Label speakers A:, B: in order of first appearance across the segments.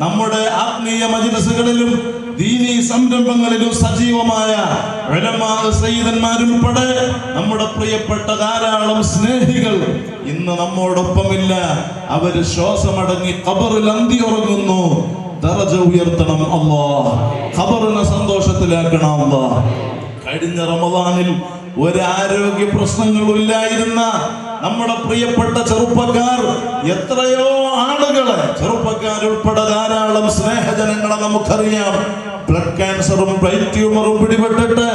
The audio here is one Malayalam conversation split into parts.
A: നമ്മുടെ ആത്മീയ മജ്‌ലിസുകളിലും ദീനീ സംരംഭങ്ങളിലും സജീവമായ ഉലമാ സയ്യിദന്മാരുൾപ്പെടെ നമ്മുടെ പ്രിയപ്പെട്ട ധാരാളം സ്നേഹികൾ ഇന്ന് നമ്മോടൊപ്പമില്ല. അവര് ശ്വാസമടങ്ങി ഖബറിൽ അന്തിയുറങ്ങുന്നു. ദറജ ഉയർത്തണം അല്ലാഹ്, ഖബറിനെ സന്തോഷത്തിലാക്കണം അല്ലാഹ്. കഴിഞ്ഞ റമദാനിൽ ഒരാരോഗ്യ പ്രശ്നങ്ങളും ഇല്ലായിരുന്ന നമ്മുടെ പ്രിയപ്പെട്ട ചെറുപ്പക്കാർ, എത്രയോ ആളുകളെ, ചെറുപ്പക്കാരുൾപ്പെടെ ധാരാളം സ്നേഹജനങ്ങളെ നമുക്കറിയാം, ബ്ലഡ് ക്യാൻസറും ബ്രെയിൻ ട്യൂമറും പിടിപെട്ടിട്ട്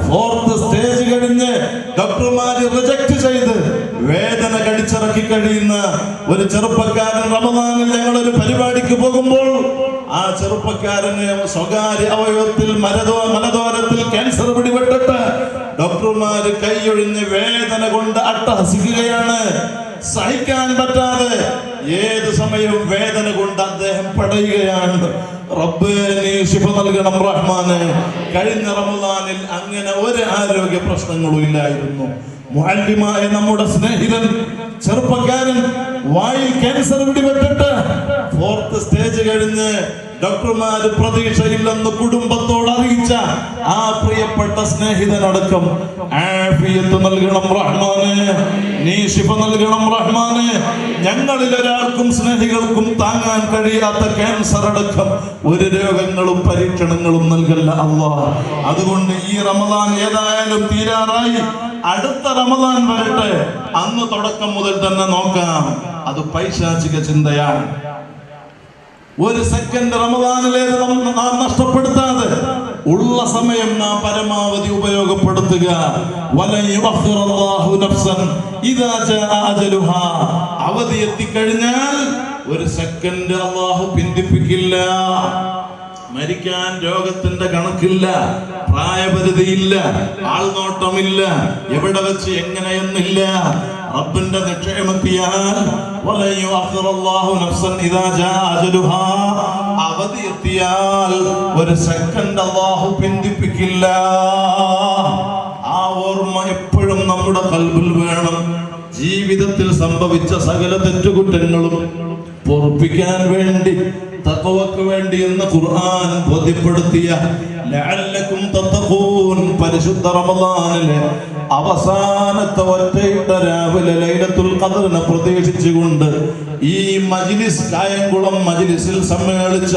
A: 4th സ്റ്റേജ് കഴിഞ്ഞ് ഡോക്ടർമാര് റിജക്ട് ചെയ്ത് വേദന കടിച്ചിറക്കി കഴിയുന്ന ഒരു ചെറുപ്പക്കാരൻ റമദാനിൽ ഞങ്ങളൊരു പരിപാടിക്ക് പോകുമ്പോൾ ആ ചെറുപ്പക്കാരന് സ്വകാര്യ അവയവത്തിൽ മലദ്വാരത്തിൽ ക്യാൻസർ പിടിപെട്ടിട്ട് ഡോക്ടർമാര് കൈയൊഴിഞ്ഞ് വേദന കൊണ്ട് അട്ടഹസിക്കുകയാണ്. സഹിക്കാൻ പറ്റാതെ ഏത് സമയവും വേദന കൊണ്ട് അദ്ദേഹം പടയുകയാണ്. റബ്ബേ നീ ശിഫ നൽകണം റഹ്മാനെ. കഴിഞ്ഞ റമദാനിൽ അങ്ങനെ ഒരു ആരോഗ്യ പ്രശ്നങ്ങളും ഇല്ലായിരുന്നു. മുഅല്ലിമായ നമ്മുടെ സ്നേഹിതൻ ചെറുപ്പക്കാരൻ വായിൽ ക്യാൻസർ പിടിപെട്ടിട്ട് 4th സ്റ്റേജ് കഴിഞ്ഞ് ഡോക്ടർമാര് പ്രതീക്ഷയില്ലെന്ന് കുടുംബത്തോട് അറിയിച്ച ആ പ്രിയപ്പെട്ട സ്നേഹിതനടക്കം ആഫിയത്ത് നൽകണം റഹ്മാനെ, നീ ശിഫ നൽകണം റഹ്മാനെ. ഞങ്ങളിൽ ഒരാൾക്കും സ്നേഹികൾക്കും താങ്ങാൻ കഴിയാത്ത ക്യാൻസർ അടക്കം ഒരു രോഗങ്ങളും പരീക്ഷണങ്ങളും നൽകല്ല അല്ലാഹ്. അതുകൊണ്ട് ഈ റമദാൻ ഏതായാലും തീരാറായി, അടുത്ത റമദാൻ വരട്ടെ, അന്ന് തുടക്കം മുതൽ തന്നെ നോക്കാം. അത് പൈശാചിക ചിന്തയാണ്. ഒരു സെക്കൻഡ് റമദാനിലേത് നാം നഷ്ടപ്പെടുത്താതെ ഉള്ള സമയം നാം പരമാവധി ഉപയോഗപ്പെടുത്തുക. അവധി എത്തിക്കഴിഞ്ഞാൽ ഒരു സെക്കൻഡ് അല്ലാഹു പിന്തിപ്പിക്കില്ല. മരിക്കാൻ രോഗത്തിന്റെ കണക്കില്ല, പ്രായപരിധിയില്ല, ആൾനോട്ടമില്ല, എവിടെ വെച്ച് എങ്ങനെയെന്നില്ല. റബ്ബിന്റെ നിക്ഷേപത്തിയാൽ അവധി എത്തിയാൽ ഒരു സെക്കൻഡ് അല്ലാഹു പിന്തിപ്പിക്കില്ല. ആ ഓർമ്മ എപ്പോഴും നമ്മുടെ ഖൽബിൽ വേണം. ജീവിതത്തിൽ സംഭവിച്ച സകല തെറ്റുകുറ്റങ്ങളും പൊറുപ്പിക്കാൻ വേണ്ടി, തഖ്വക്ക് വേണ്ടി എന്ന് ഖുർആൻ ബോധ്യപ്പെടുത്തിയ ലഅല്ലകും തത്തഖൂൻ പരിശുദ്ധ റമദാനിലെ അവസാനത്തെ ഒറ്റയിട്ട രാവിലെ ലൈലത്തുൽ ഖദ്റിനെ പ്രതീക്ഷിച്ചുകൊണ്ട് ഈ മജ്ലിസ്, കായംകുളം മജ്ലിസിൽ സമ്മേളിച്ച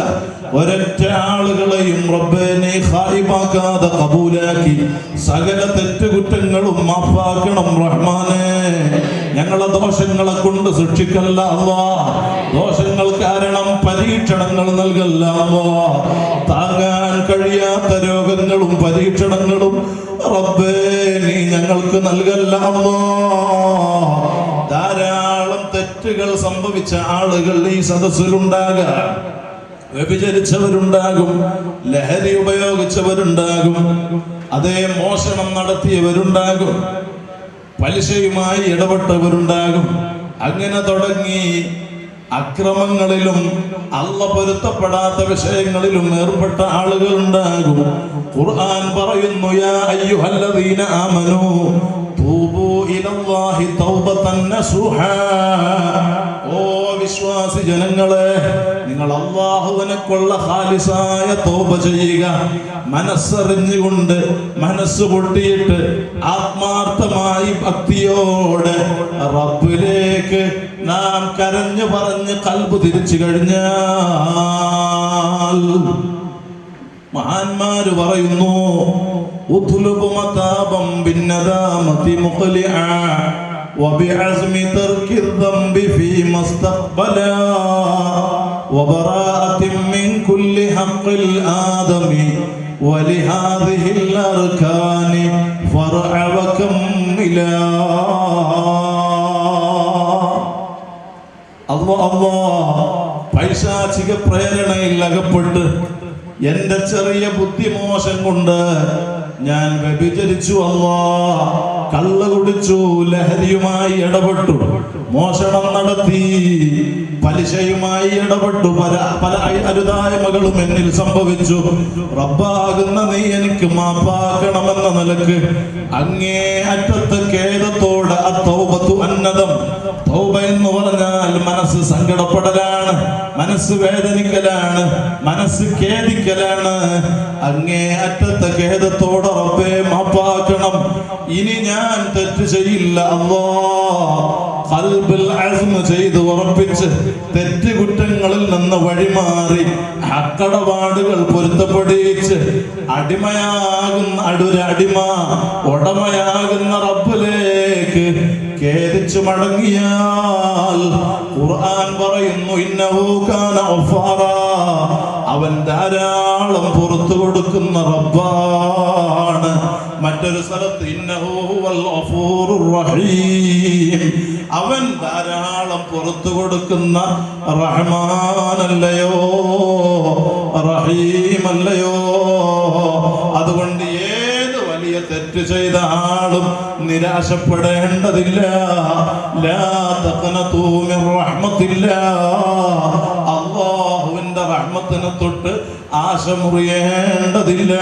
A: ഒരൊറ്റ ആളുകളെയും റബ്ബേ നീ ഖായിബാക്കാതെ ഖബൂലാക്കി സകല തെറ്റുകുറ്റങ്ങളും മാഫാക്കണം റഹ്മാനേ. ഞങ്ങളെ ദോഷങ്ങളെ കൊണ്ട് ശിക്ഷിക്കല്ല അല്ലാഹ്, ദോഷങ്ങൾ കാരണം പരീക്ഷണങ്ങൾ നൽകല്ല അല്ലാഹ്. താങ്ങാൻ കഴിയാത്ത രോഗങ്ങളും പരീക്ഷണങ്ങളും റബ്ബേ നീ ഞങ്ങൾക്ക് നൽകല്ല അല്ലാഹ്. ധാരാളം തെറ്റുകൾ സംഭവിച്ച ആളുകൾ ഈ സദസ്സിലുണ്ടാകാം. വ്യഭിചരിച്ചവരുണ്ടാകും, ലഹരി ഉപയോഗിച്ചവരുണ്ടാകും, അതേ മോഷണം നടത്തിയവരുണ്ടാകും, പലിശയുമായി ഇടപെട്ടവരുണ്ടാകും. അങ്ങനെ തുടങ്ങി അക്രമങ്ങളിലും അല്ലാഹ് പൊരുത്തപ്പെടാത്ത വിഷയങ്ങളിലും ഏർപ്പെട്ട ആളുകൾ ഉണ്ടാകും. ഖുർആൻ പറയുന്നു, യാ അയ്യുഹല്ലദീന ആമനൂ തൂബൂ ഇലല്ലാഹി തൗബതൻ നസൂഹാ. ഓ വിശ്വാസി ജനങ്ങളെ, നിങ്ങൾ അല്ലാഹുവിനെക്കുള്ള ഖാലിസായ തൗബ ചെയ്യുക. മനസ്സറിഞ്ഞുകൊണ്ട്, മനസ്സ് പൊട്ടിയിട്ട് ആത്മാർത്ഥമായി ഭക്തിയോടെ റബ്ബിലേക്ക് നാം കരഞ്ഞു പറഞ്ഞ് ഖൽബ് തിരിച്ചു കഴിഞ്ഞാൽ, മഹാന്മാര് പറയുന്നു, ഉത്ലുബു മതാബം ബിന്നദാമതി മുഖ്ലിഅ വബിഅസ്മി തർക്കി ദംബി ഫീ മസ്തഖ്ബലാ വബറാഅത്തിൻ മിൻ കുല്ലി ഹഖ്ഖിൽ ആദമി വലിഹാദിഹിൽ അർകാനി ഫർഅ വകമ്മിലാ. പൈശാചിക പ്രേരണയിൽ അകപ്പെട്ട് എന്റെ ചെറിയ ബുദ്ധിമോശം കൊണ്ട് ഞാൻ വ്യഭിചരിച്ചു അല്ലാഹ്, കള്ള് കുടിച്ചു, ലഹരിയുമായി ഇടപെട്ടു, മോഷണം നടത്തി, പലിശയുമായി ഇടപെട്ടു, പല അരുതായ്മകളും എന്നിൽ സംഭവിച്ചു. റബ്ബാകുന്ന നീ എനിക്ക് മാപ്പാക്കണമെന്ന നിലക്ക് അങ്ങേ അറ്റത്തെ ഖേദത്തോടെ അത്തൗബത്തു അന്നദം. തൗബ എന്ന് പറഞ്ഞാൽ മനസ്സ് സങ്കടപ്പെടലാണ്. മനസ്സ് വേദനിക്കലാണ്, മനസ്സ് ഖേദിക്കലാണ്. അങ്ങേ അറ്റത്തെ ഖേദത്തോടെ റബ്ബേ മാപ്പാക്കണം, ഇനി ഞാൻ തെറ്റ് ചെയ്യില്ല അല്ലാഹ്. ഖൽബിൽ അസ്മ ചെയ്ത് ഉറപ്പിച്ച് തെറ്റ് കുറ്റങ്ങളിൽ നിന്ന് വഴിമാറി ഹക്കടപാടുകൾ പൊരുത്തപ്പെടിച്ച് അടിമയാകുന്ന അടിമ ഉടമയാകുന്ന റബ്ബിലേക്ക് ഖേദിച്ചു മടങ്ങിയാൽ ഖുർആൻ പറയുന്നു ഇന്നഹു കാന ഗഫാറാ, അവൻ ധാരാളം പുറത്തു കൊടുക്കുന്ന റബ്ബാണ്. മറ്റൊരു സ്ഥലത്ത് ഇന്നഹു ഹുവൽ ഗഫൂറുർ റഹീം, അവൻ ധാരാളം പുറത്തു കൊടുക്കുന്ന റഹ്മാനല്ലയോ റഹീമല്ലയോ. അതുകൊണ്ട് ഏത് വലിയ തെറ്റ് ചെയ്ത ആളും നിരാശപ്പെടേണ്ടതില്ല. ലാ തഖ്നതു മിർ റഹ്മത്തില്ലാഹ്, അല്ലാഹുവിന്റെ റഹ്മത്തിനെ തൊട്ട് ആശ മുറിയേണ്ടതില്ല.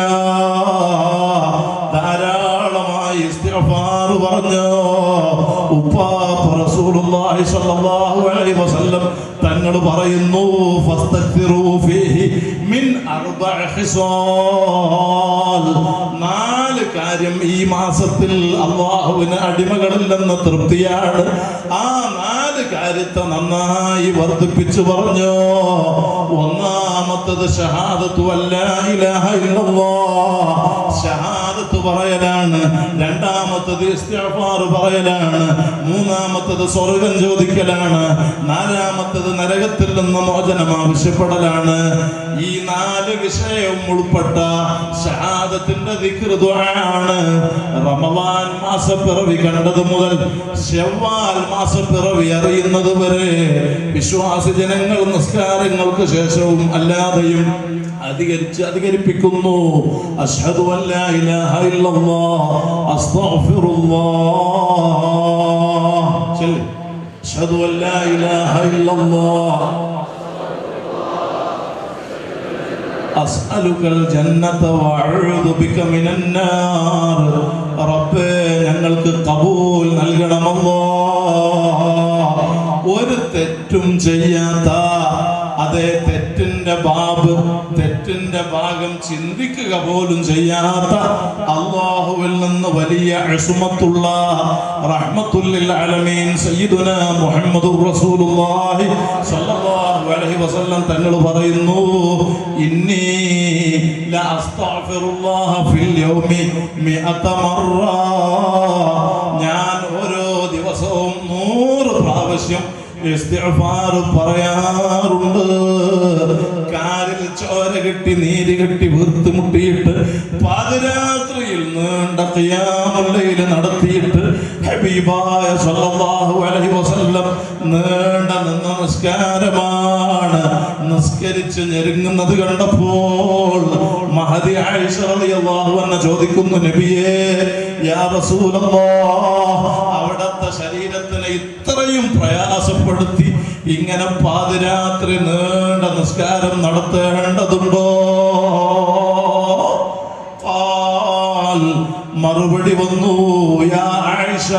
A: ധാരാളമായി ഇസ്തിഗ്ഫാർ പറഞ്ഞു ഉപ്പാപ്പ റസൂലുള്ളാഹി സ്വല്ലല്ലാഹു അലൈഹി വസല്ലം തങ്ങൾ പറയുന്നു ഫസ്തഗ്ഫിറൂ ഫീഹി മിൻ അർബഅ ഖിസാൽ, 4 കാര്യം ഈ മാസത്തിൽ അല്ലാഹുവിന് അടിമകളിൽ നിന്ന് തൃപ്തിയാണ്. ആ 4 കാര്യത്തെ നന്നായി വർദ്ധിപ്പിച്ചു പറഞ്ഞു. ഒന്നാമത്തത് ഷഹാദത്തു അല്ലാ ഇലാഹ ഇല്ലല്ലാഹ്, ഷഹാദത്ത് പറയലാണ്. രണ്ടാമത്തത് ഇസ്തിഗ്ഫാർ പറയലാണ്. മൂന്നാമത്തത് സ്വർഗ്ഗം ചോദിക്കലാണ്. നാലാമത്തത് നരകത്തിൽ നിന്ന് മോചനം ആവശ്യപ്പെടലാണ്. ഈ 4 വിഷയം ഉൾപ്പെട്ട ഷഹാദത്തിന്റെ ദിക്ർ ദുആണ്. റമളാൻ മാസപ്പിറവി കണ്ടത് മുതൽ ശവ്വാൽ മാസപ്പിറവി അറിയുന്നത് വരെ വിശ്വാസി ജനങ്ങൾ നിസ്കാരങ്ങൾക്ക് ശേഷവും അല്ലാതെയും അധികരിപ്പിക്കുന്നു. അശ്ഹദു അല്ലാ ഇലാഹ ഇല്ലല്ലാഹ് അസ്തഗ്ഫിറുല്ലാഹ്. ചൊല്ലി അശ്ഹദു അല്ലാ ഇലാഹ ഇല്ലല്ലാഹ് അസ്അലുകൽ ജന്നത വഅഊദു ബിക മിനന്നാർ. റബ്ബേ ഞങ്ങൾക്ക് ഖബൂൽ നൽകണമല്ലാഹ്. ഒരു തെറ്റും ചെയ്യാത്ത, അതേ തെറ്റിന്റെ ഭാഗം ചിന്തിക്കുക പോലും ചെയ്യാത്ത, അല്ലാഹുവിൽ നിന്ന് വലിയ ഇസ്മത്തുള്ള റഹ്മത്തുൽ ആലമീൻ സയ്യിദുനാ മുഹമ്മദുർ റസൂലുള്ളാഹി സ്വല്ലല്ലാഹു അലൈഹി വസല്ലം തങ്ങൾ പറയുന്നു ഇന്നി ലാ അസ്തഗ്ഫിറുല്ലാഹ ഫിൽ യൗമി 100 മറ. ഞാൻ ഓരോ ദിവസവും 100 പ്രാവശ്യം ഇസ്തിഗ്ഫാർ പറയാറുണ്ട്. കാലിൽ ചോര കെട്ടി നീര് കെട്ടി വീർത്തുമുട്ടിയിട്ട് പാതിരാത്രിയിൽ നീണ്ട ഖിയാമുൽ ലൈൽ നടത്തിയിട്ട് ഹബീബായ സ്വല്ലല്ലാഹു അലൈഹി വസല്ലം നീണ്ട നിന്ന നിസ്കാരമാണ്. നിസ്കരിച്ച് ഞെരുങ്ങുന്നത് കണ്ടപ്പോൾ മഹദി ആയിഷ റളിയല്ലാഹു അൻഹ ചോദിക്കുന്നു നബിയേ യാ റസൂലല്ലാഹ്, അവിടത്തെ ശരീരത്തിനെ ഇത്രയും പ്രയാസപ്പെടുത്തി ഇങ്ങനെ പാതിരാത്രി നീണ്ട നിസ്കാരം നടത്തേണ്ടതുണ്ടോ? മറുപടി വന്നു യാ ആയിഷ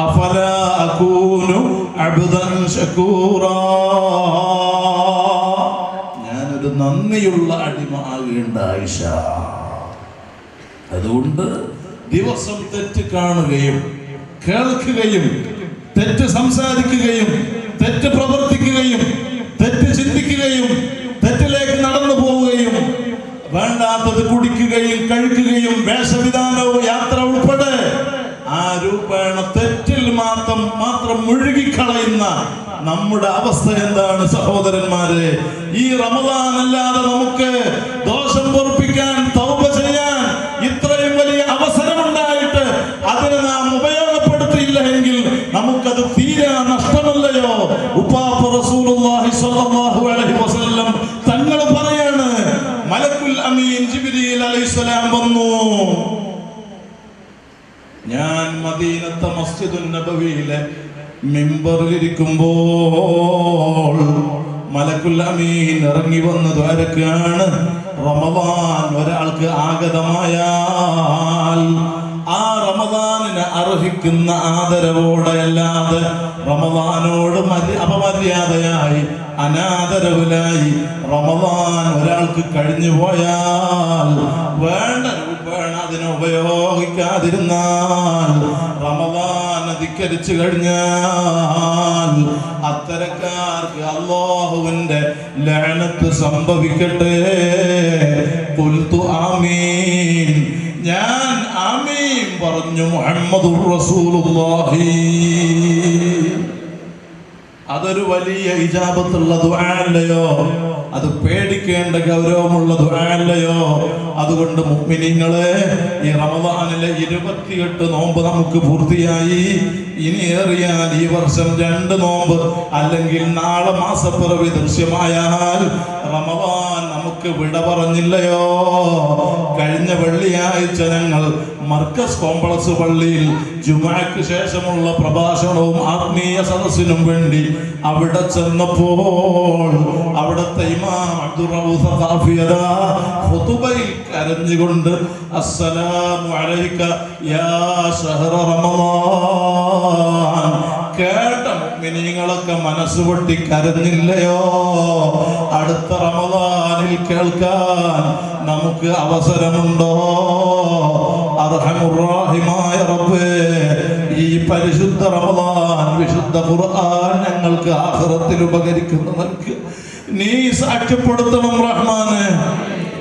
A: അഫലാ അകൂനു അബ്ദൻ ശകൂറാ, ഞാനൊരു നന്ദിയുള്ള അടിമ ആകേണ്ട ആയിഷ. അതുകൊണ്ട് ദിവസം തെറ്റ് കാണുകയും കേൾക്കുകയും തെറ്റ് സംസാരിക്കുകയും തെറ്റ് പ്രവർത്തിക്കുകയും തെറ്റ് ചിന്തിക്കുകയും തെറ്റിലേക്ക് നടന്നു പോവുകയും വേണ്ടാത്തത് കുടിക്കുകയും കഴിക്കുകയും വേഷവിധാനവും യാത്ര ഉൾപ്പെടെ ആ രൂപേണ തെറ്റിൽ മാത്രം മുഴുകിക്കളയുന്ന നമ്മുടെ അവസ്ഥ എന്താണ് സഹോദരന്മാരെ? ഈ റമദാൻ അല്ലാതെ നമുക്ക് ദോഷം പൊറുപ്പിക്കാൻ തൗബ ചെയ്യാൻ ഇത്രയും വലിയ അവസരമുണ്ടായിട്ട് അതിന് നാം ഉപയോഗപ്പെടുത്തിയില്ല എങ്കിൽ നമുക്കത് തീരാ നഷ്ടമല്ലയോ? ഉപ്പാപ്പ റസൂലുള്ളാഹി സ്വല്ലല്ലാഹു അലൈഹി വസല്ലം തങ്ങൾ പറയാണ്, മലക്കുൽ അമീൻ ജിബ്രീൽ അലൈഹിസ്സലാം വന്നു. ഞാൻ മദീനത്തെ മസ്ജിദുൻ നബവിയിലെ മിമ്പറിൽ ഇരിക്കുമ്പോൾ മലക്കുൽ അമീൻ ഇറങ്ങി വന്ന് ദ്വാരക്കാണ്. റമദാൻ ഒരാൾക്ക് ആഗതമായാൽ ആ റമദാനിന് അർഹിക്കുന്ന ആദരവോടെ അല്ലാതെ റമദാനോട് അപമര്യാദയായി അനാദരവിലായി റമദാൻ ഒരാൾക്ക് കഴിഞ്ഞു പോയാൽ വേണ്ട രൂപേണ അതിനെ ഉപയോഗിക്കാതിരുന്നാൽ റമദാൻ ധിക്കരിച്ചു കഴിഞ്ഞാൽ അത്തരക്കാർക്ക് അല്ലാഹുവിന്റെ ലഅനത്ത് സംഭവിക്കട്ടെ. ഖുൽതു ആമീൻ. ഞാൻ ആമീൻ പറഞ്ഞു. മുഹമ്മദുർ റസൂലുള്ളാഹി. അതൊരു വലിയ ഇജാബത്തുള്ള ദുആ അല്ലയോ? അത് പേടിക്കേണ്ട ഗൗരവമുള്ള ദുആ അല്ലയോ? അതുകൊണ്ട് മുഅ്മിനീങ്ങളെ, ഈ റമദാനിലെ 28 നോമ്പ് നമുക്ക് പൂർത്തിയായി. ഇനി ഏറിയാൽ ഈ വർഷം 2 നോമ്പ് അല്ലെങ്കിൽ നാളെ മാസപ്പിറവി ദൃശ്യമായാൽ റമദാൻ നമുക്ക് വിട പറഞ്ഞില്ലയോ? കഴിഞ്ഞ വെള്ളിയാഴ്ച ഞങ്ങൾ മർക്കസ് കോംപ്ലക്സ് പള്ളിയിൽ ജുമുഅക്ക് ശേഷമുള്ള പ്രഭാഷണവും ആത്മീയ സദസ്സിനും വേണ്ടി അവിടെ ചെന്നപ്പോൾ അവിടുത്തെ ഇമാം അബ്ദുർ റഊഫ് ഖാഫി ഖുതുബയിൽ കരഞ്ഞുകൊണ്ട് അസ്സലാമു അലൈക യാ ശഹ്റ റമളാൻ കേട്ട മുഅ്മിനീങ്ങളൊക്കെ മനസ്സ് പൊട്ടി കരഞ്ഞില്ലയോ? അടുത്ത റമളാനിൽ കേൾക്കാൻ നമുക്ക് അവസരമുണ്ടോ? അർഹമുർ റഹീമായ റബ്ബേ, ഈ പരിശുദ്ധ റമളാൻ വിശുദ്ധ ഖുർആൻ ഞങ്ങൾക്ക് ആഖിറത്തിൽ ഉപകരിക്കുന്നവർക്ക് നീ സാക്ഷ്യപ്പെടുത്തണം റഹ്മാനെ.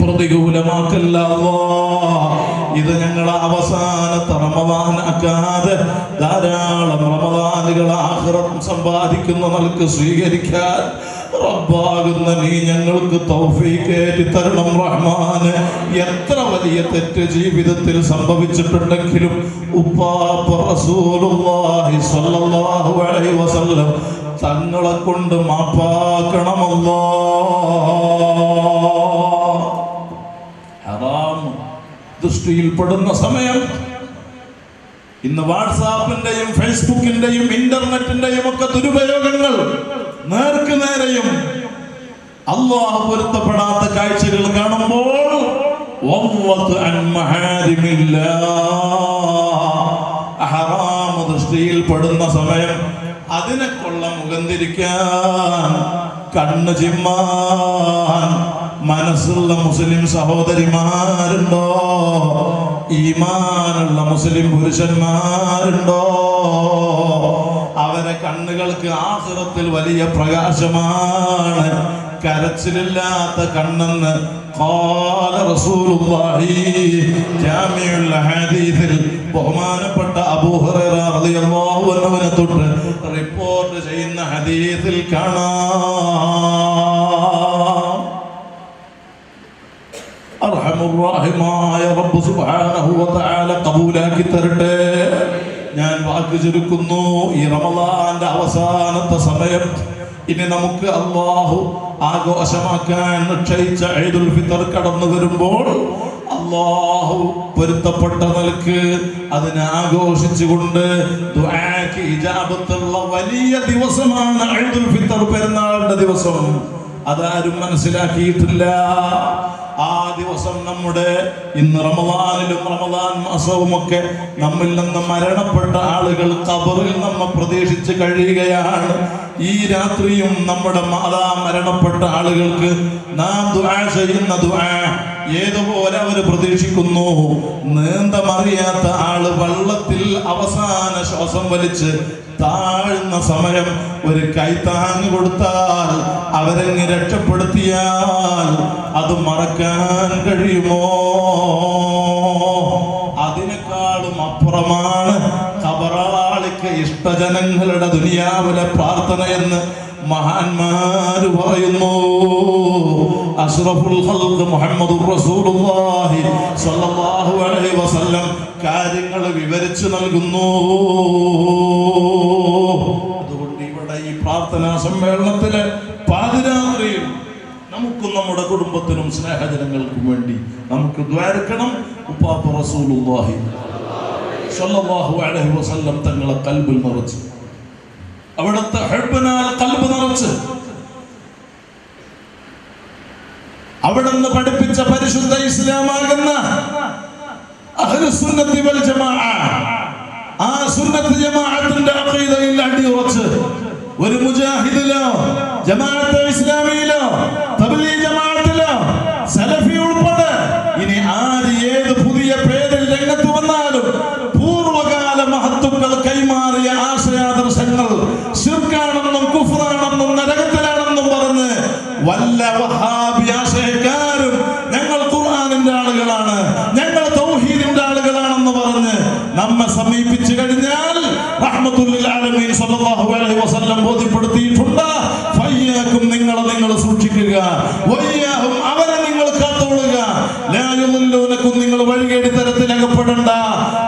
A: പ്രതികൂലമാക്കല്ല അല്ലാഹ്. ഇത് ഞങ്ങളെ അവസാനത്തെ റമദാൻ ആക്കാതെ ധാരാളം റമദാനുകൾ ആഖിറത്ത് സമ്പാദിക്കുന്ന നിലക്ക് സ്വീകരിക്കാൻ റബ്ബാകുന്ന നീ ഞങ്ങൾക്ക് തൗഫീഖ് ഏറ്റി തരണം റഹ്മാനെ. എത്ര വലിയ തെറ്റ് ജീവിതത്തിൽ സംഭവിച്ചിട്ടുണ്ടെങ്കിലും ഉപ്പാപ്പ റസൂലുള്ളാഹി സ്വല്ലല്ലാഹു അലൈഹി വസല്ലം തങ്ങളെ കൊണ്ട് മാപ്പാക്കണമല്ലോ. ഹറാം ദൃഷ്ടിയിൽപ്പെടുന്ന സമയം ഇന്ന് വാട്സാപ്പിന്റെയും ഫേസ്ബുക്കിന്റെയും ഇന്റർനെറ്റിന്റെയും ഒക്കെ ദുരുപയോഗങ്ങൾ നേർക്ക് നേരെയും അല്ലാഹു പൊരുത്തപ്പെടാത്ത കാഴ്ചകൾ കാണുമ്പോൾ ഹറാം ദൃഷ്ടിയിൽപ്പെടുന്ന സമയം അതിനെ കൊള്ള മുഖന്തിരിക്കാൻ കണ്ണ് ചിമ്മാൻ മനസ്സുള്ള മുസ്ലിം സഹോദരിമാരുണ്ടോ? ഈമാനുള്ള മുസ്ലിം പുരുഷന്മാരുണ്ടോ? അവരെ കണ്ണുകൾക്ക് ആഖിറത്തിൽ വലിയ പ്രകാശമാണ്. കരച്ചിലില്ലാത്ത കണ്ണെന്ന് ഖാല റസൂലുള്ളാഹി ജാമിഉൽ ഹദീസിൽ ബഹുമാനപ്പെട്ട അബൂ ഹുറൈറ റളിയല്ലാഹു അൻഹുവിനെ തൊട്ട് റിപ്പോർട്ട് ചെയ്യുന്ന ഹദീസിൽ കാണാം. അർഹമുർ റഹീമായ റബ്ബ് സുബ്ഹാനഹു വ തആല ഖബൂലാക്കി തരട്ടെ. ഞാൻ വാക്ക് ചുരുക്കുന്നു. ഈ റമളാന്റെ അവസാനത്തെ സമയം ഇനി നമുക്ക് അല്ലാഹു ആഘോഷമാക്കാൻ നിശ്ചയിച്ച ഈദുൽ ഫിത്ർ കടന്നു വരുമ്പോൾ അല്ലാഹു പൊരുത്തപ്പെട്ട നിലക്ക് അതിനെ ആഘോഷിച്ചുകൊണ്ട് ദുആക്ക് ഇജാബത്തുള്ള വലിയ ദിവസമാണ് ഈദുൽ ഫിത്ർ, പെരുന്നാളിന്റെ ദിവസം. അതാരും മനസ്സിലാക്കിയിട്ടില്ല. ആ ദിവസം നമ്മുടെ ഇന്ന് റമദാനിലും റമദാൻ മാസവുമൊക്കെ നമ്മിൽ നിന്ന് മരണപ്പെട്ട ആളുകൾ ഖബറിൽ നമ്മെ പ്രതീക്ഷിച്ച് കഴിയുകയാണ്. ഈ രാത്രിയും നമ്മുടെ മാതാ മരണപ്പെട്ട ആളുകൾക്ക് നാം ദുആ ചെയ്യുന്ന ദുആ ഏതുപോലെ അവർ പ്രതീക്ഷിക്കുന്നു. നീന്തമറിയാത്ത ആള് വെള്ളത്തിൽ അവസാന ശ്വാസം വലിച്ച് താഴ്ന്ന സമയം ഒരു കൈത്താങ്ങ് കൊടുത്താൽ അവരെങ്ങ് രക്ഷപ്പെടുത്തിയാൽ അത് മറക്കാൻ കഴിയുമോ? അതിനേക്കാളും അപ്പുറമാണ് ഖബറാളിക്ക് ഇഷ്ടജനങ്ങളുടെ ദുനിയാവിലെ പ്രാർത്ഥന എന്ന് മഹാന്മാര് പറയുന്നു. അഷ്റഫുൽ ഖൽഖ് മുഹമ്മദുർ റസൂലുള്ളാഹി സ്വല്ലല്ലാഹു അലൈഹി വസല്ലം കാര്യങ്ങൾ വിവരിച്ചു നൽകുന്നു. അതുകൊണ്ട് ഇവിടെ ഈ പ്രാർത്ഥനാ സമ്മേളനത്തിലെ പാതിരാത്രിയിൽ നമുക്കും നമ്മുടെ കുടുംബത്തിനും സ്നേഹജനങ്ങൾക്കും വേണ്ടി നമുക്ക് ദ്വാരക്കണം. ഉപ്പാപ്പ റസൂലുള്ളാഹി സ്വല്ലല്ലാഹു അലൈഹി വസല്ലം തങ്ങളെ ഖൽബിൽ നിറച്ച്, അവിടുത്തെ ഹബ്ബനാൽ ഖൽബ് നിറച്ച്, അവിടുന്ന് പഠിപ്പിച്ച പരിശുദ്ധ ഇസ്ലാമാകുന്ന അഹ്ലുസുന്നത്തി വൽ ജമാഅ, ആ സുന്നത്ത് ജമാഅത്തിന്റെ അഖീദയിൽ അടിയുറച്ച് ഒരു മുജാഹിദിലോ ജമാഅത്തെ ഇസ്ലാമിയിലോ തബ്ലീഗ് ജമാഅത്തിലോ സലഫി ഉൾപ്പെടെ ഇനി ആര് ഏത് പുതിയ പേരിൽ രംഗത്ത് വന്നാലും പൂർവകാല മഹത്തുക്കൾ കൈമാറിയ ആശയാദർശങ്ങൾ ശിർക്കാണെന്നും കുഫ്റാണെന്നും നരകത്തിലാണെന്നും പറഞ്ഞ് വല്ല വഹാബി ആശയക്കാരും ഞങ്ങൾ ഖുർആനിന്റെ ആളുകളാണ്, ഞങ്ങൾ തൗഹീദിന്റെ ആളുകളാണെന്ന് പറഞ്ഞ് നമ്മെ സമീപിച്ചു കഴിഞ്ഞാൽ റഹ്മത്തുൽ ലിൽ ആലമീൻ സല്ലല്ലാഹു അലൈഹി വസല്ലം ബോധ്യപ്പെടുത്തിയിട്ടുണ്ട്, ഫയ്യാക്കും നിങ്ങൾ സൂക്ഷിക്കുക, വയ്യാഹും അവരെ നിങ്ങൾ കാത്തുകൊള്ളുക, ലാ യുദല്ലൂനക്കും നിങ്ങൾ വഴികേടി തരത്തിൽ അകപ്പെടണ്ട,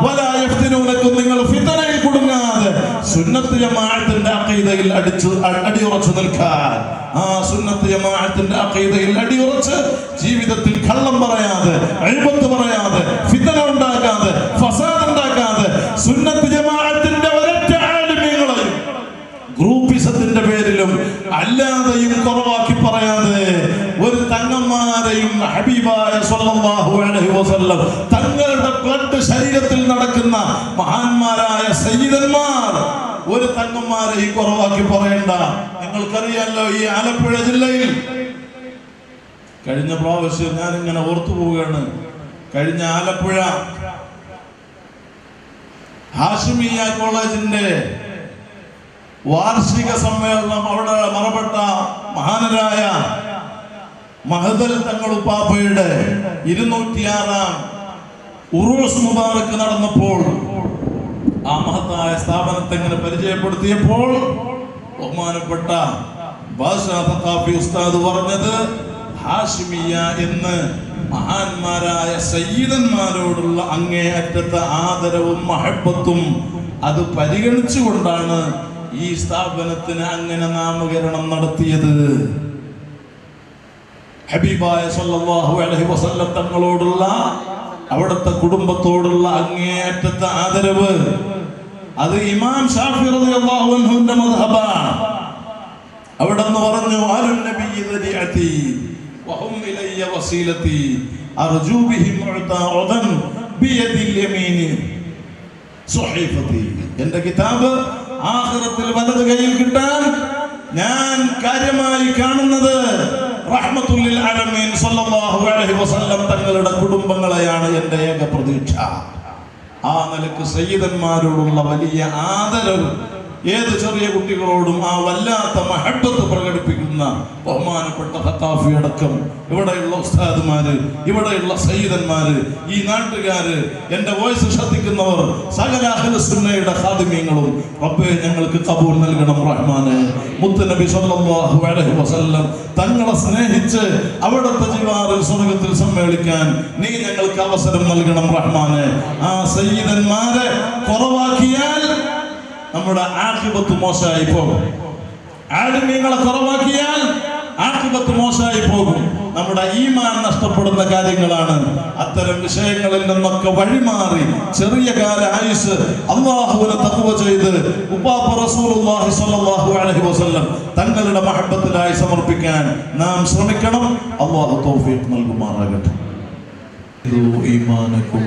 A: വലാ യഫ്തിനൂനക്കും നിങ്ങൾ ഫിത്നയിൽ കുടുങ്ങാതെ സുന്നത്ത് ജമാഅത്തിന്റെ അഖീദയിൽ അടിയുറച്ചു നിൽക്കാൻ, ആ സുന്നത്ത് ജമാഅത്തിന്റെ അഖീദയിൽ അടിയുറച്ച് ജീവിതത്തിൽ കള്ളം പറയാതെ, ഇബാദത്ത് പറയാതെ, ഫിത്ന ഉണ്ടാക്കാതെ, ഫസാദ് ഉണ്ടാക്കാതെ, സുന്നത്ത് ജമാഅത്തിന്റെ ഒരൊറ്റ ആലിമീങ്ങളെയും ഗ്രൂപ്പിസത്തിന്റെ പേരിലും അല്ലാതെയും കുറവാക്കി പറയാതെ ഒരു തങ്ങന്മാരെയും ഹബീബായ സ്വല്ലല്ലാഹു അലൈഹി വസല്ലം തങ്ങളുടെ ബ്ലഡ് ശരീരത്തിൽ നടക്കുന്ന മഹാന്മാരായ സയ്യിദന്മാർ ഒരു തങ്ങന്മാരെയും കുറവാക്കി പറയണ്ട. നിങ്ങൾക്കറിയാലോ, ഈ ആലപ്പുഴ ജില്ലയിൽ കഴിഞ്ഞ പ്രാവശ്യം ഞാൻ ഇങ്ങനെ ഓർത്തു പോവുകയാണ്, കഴിഞ്ഞ ആലപ്പുഴ ഹാഷിമിയ കോളേജിന്റെ വാർഷിക സമ്മേളനം, അവിടെ മറപ്പെട്ട മഹാനരായ മഹദൽ തങ്ങളുപ്പാപ്പയുടെ 206-ാം ഉറൂസ് മുബാറക്ക് നടന്നപ്പോൾ ആ മഹത്തായ സ്ഥാപനത്തെ ഇങ്ങനെ പരിചയപ്പെടുത്തിയപ്പോൾ ബഹുമാനപ്പെട്ട ബാദ്ഷാ സഖാഫി ഉസ്താദ് പറഞ്ഞത്, ഹാഷിമിയ എന്ന് മഹാന്മാരായ സയ്യിദന്മാരോടുള്ള അങ്ങേയറ്റത്തെ ആദരവും മഹബത്തും അത് പരിഗണിച്ചുകൊണ്ടാണ് ഈ സ്ഥാപനത്തിന് അങ്ങനെ നാമകരണം നടത്തിയത്. ഹബീബായ സല്ലല്ലാഹു അലൈഹി വസല്ലം തങ്ങളോടുള്ള, അവിടുത്തെ കുടുംബത്തോടുള്ള അങ്ങേയറ്റത്തെ ആദരവ് അത് ഇമാം ഷാഫി റളിയല്ലാഹു അൻഹുവിന്റെ മദ്ഹബാണ്. അവിടെ നിന്ന് പറഞ്ഞു, അലുൻ നബിയ്യി ദരിഅതി വഹും ഇലയ്യ വസീലതി അർജു ബിഹിം ഉതഉദൻ ബിയദിൽ യമീനി സുഹൈഫതി. എന്റെ കിതാബ് ആഖിറത്തിൽ വലത് കൈയിൽ കിട്ടാൻ ഞാൻ കാര്യമായി കാണുന്നത് റഹ്മത്തുൽ ലിൽ ആലമീൻ സല്ലല്ലാഹു അലൈഹി വസല്ലം തങ്ങളുടെ കുടുംബങ്ങളെയാണ് എന്റെ ഏക പ്രതീക്ഷ. ആ നിലക്ക് സയ്യിദന്മാരോടുള്ള വലിയ ആദരവ് ഏത് ചെറിയ കുട്ടികളോടും ആ വല്ലാത്ത മഹബത്ത് പ്രകടിപ്പിക്കുന്ന ബഹുമാനപ്പെട്ട ഖത്താഫി അടക്കം ഇവിടെയുള്ള ഉസ്താദുമാര്, ഇവിടെയുള്ള സയ്യിദന്മാര്, ഈ നാട്ടുകാര്, എന്റെ വോയിസ് ശ്രദ്ധിക്കുന്നവർ, സകല അഹ്ലുസുന്നയുടെ ഖാദിമീങ്ങളും റബ്ബേ ഞങ്ങൾക്ക് ഖബൂൽ നൽകണം റഹ്മാനെ. മുത്തുനബി സല്ലല്ലാഹു അലൈഹി വസല്ലം തങ്ങളെ സ്നേഹിച്ച് അവിടുത്തെ ജിവാറിൽ സ്വർഗ്ഗത്തിൽ സമ്മേളിക്കാൻ നീ ഞങ്ങൾക്ക് അവസരം നൽകണം റഹ്മാനെ. ആ സയ്യിദന്മാരെ കുറവാക്കിയാൽ നമ്മുടെ ആഖിബത്ത് മോശമായി പോകും. ആലിമീങ്ങളെ കുറവാക്കിയാൽ ആഖിബത്ത് മോശമായി പോകും. നമ്മുടെ ഈമാൻ നഷ്ടപ്പെടുന്ന കാര്യങ്ങളാണ്. അത്തരം വിഷയങ്ങളിൽ നിന്നൊക്കെ വഴിമാറി ചെറിയ കാല ആയുസ് അല്ലാഹുവിനെ തഖ്വ ചെയ്ത് ഉപ്പാപ്പ റസൂലുള്ളാഹി സ്വല്ലല്ലാഹു അലൈഹി വസല്ലം തങ്ങളുടെ മഹബത്തിനായി സമർപ്പിക്കാൻ നാം ശ്രമിക്കണം. അല്ലാഹു തൗഫീഖ് നൽകുമാറാകട്ടെ. ഈമാനക്കും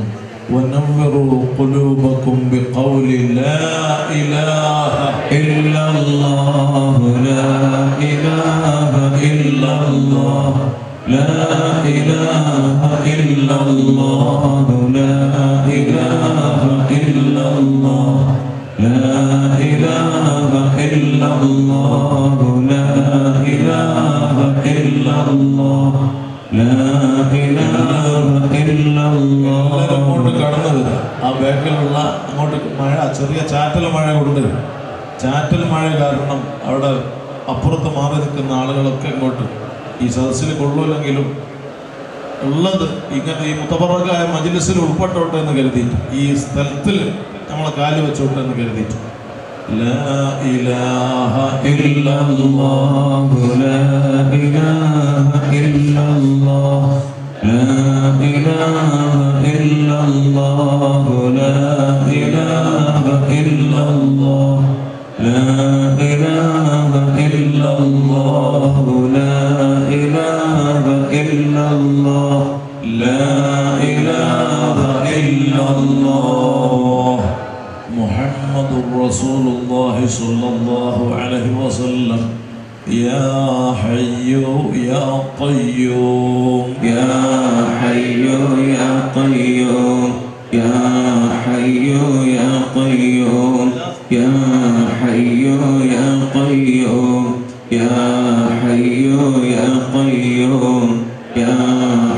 A: ونوروا قلوبكم بقول لا إله إلا الله لا إله إلا الله لا إله إلا الله لا إله إلا الله لا إله إلا الله لا إله إلا الله അങ്ങോട്ട് കടന്നത് ആ ബാക്കിലുള്ള അങ്ങോട്ട് മഴ, ചെറിയ ചാറ്റൽ മഴ കൊണ്ട്, ചാറ്റൽ മഴ കാരണം അവിടെ അപ്പുറത്ത് മാറി നിൽക്കുന്ന ആളുകളൊക്കെ ഇങ്ങോട്ട് ഈ സദസ്സിൽ കൊള്ളൂല്ലെങ്കിലും ഉള്ളത് ഇങ്ങനെ ഈ മുത്തബറക്കായ മജ്ലിസിൽ ഉൾപ്പെട്ടോട്ടെ എന്ന് കരുതിയിട്ട്, ഈ സ്ഥലത്തിൽ നമ്മളെ കാല് വെച്ചോട്ടെ എന്ന് കരുതിയിട്ട്. لا إله إلا الله لا إله إلا الله لا إله إلا الله لا إله إلا الله لا إله إلا الله لا إله إلا الله لا إله إلا محمد رسول الله صلى الله عليه وسلم يا حي يا قيوم
B: يا حي يا قيوم يا حي يا قيوم يا حي يا قيوم يا حي يا قيوم يا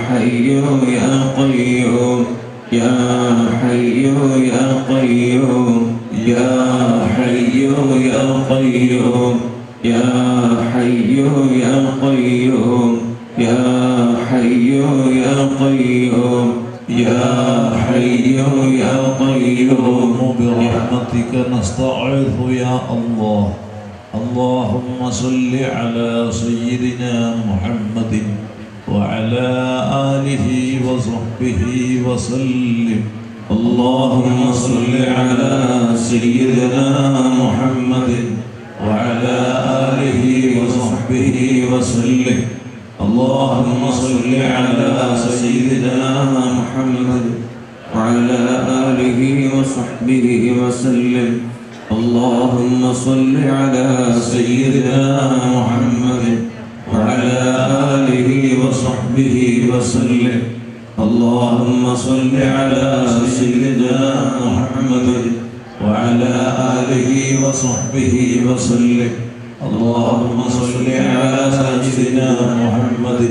B: حي يا قيوم يا حي يا قيوم يا حي يا قيوم يا حي يا قيوم يا حي يا قيوم يا حي يا قيوم
A: برحمتك نستعيذ يا الله. اللهم صل على سيدنا محمد وعلى آله وصحبه وسلم.
B: اللهم صل على سيدنا محمد
A: وعلى آله وصحبه وسلم.
B: اللهم صل على سيدنا محمد وعلى آله وصحبه وسلم. اللهم صل على سيدنا محمد وعلى آله وصحبه وسلم. اللهم صل على سيدنا محمد وعلى آله وصحبه وسلم. اللهم صل على سيدنا محمد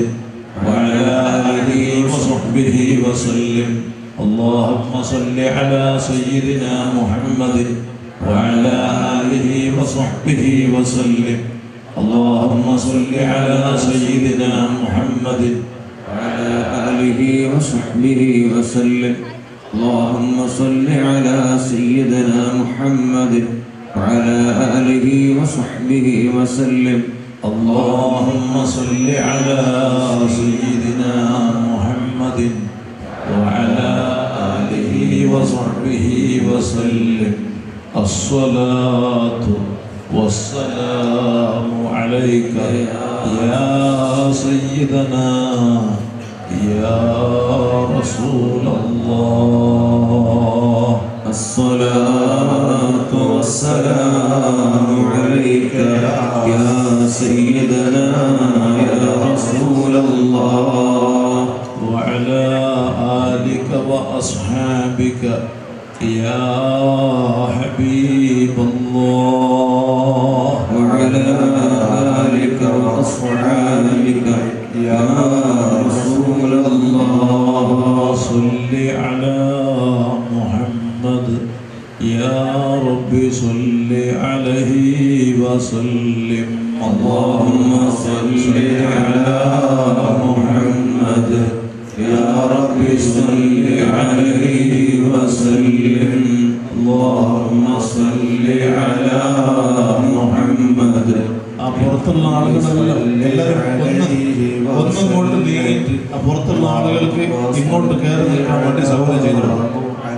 B: وعلى آله وصحبه وسلم. اللهم صل على سيدنا محمد وعلى آله وصحبه وسلم. اللهم صل على سيدنا محمد وعلى آله وصحبه وسلم. اللهم صل على سيدنا محمد وعلى آله وصحبه وسلم.
A: اللهم صل على سيدنا محمد وعلى آله وصحبه وسلم. الصلاة والسلام عليك يا سيدنا يا رسول الله.
B: الصلاة والسلام عليك يا سيدنا يا رسول الله.
A: وعلى آلك وأصحابك يا حبيب الله.
B: وعلى آلك وأصحابك يا رسول الله.
A: صل على محمد يا رب صل عليه وسلم.
B: اللهم صل على محمد يا رب صل عليه وسلم. اللهم صل على محمد.
A: ആ പുറത്തുള്ള ആളുകളെല്ലാം എല്ലാവരും ഒന്നും കൊണ്ട് നീങ്ങിയിട്ട് ആ പുറത്തുള്ള ആളുകൾക്ക് ഇങ്ങോട്ട് കയറി നിൽക്കാൻ വേണ്ടി സൗകര്യം ചെയ്തോളാം.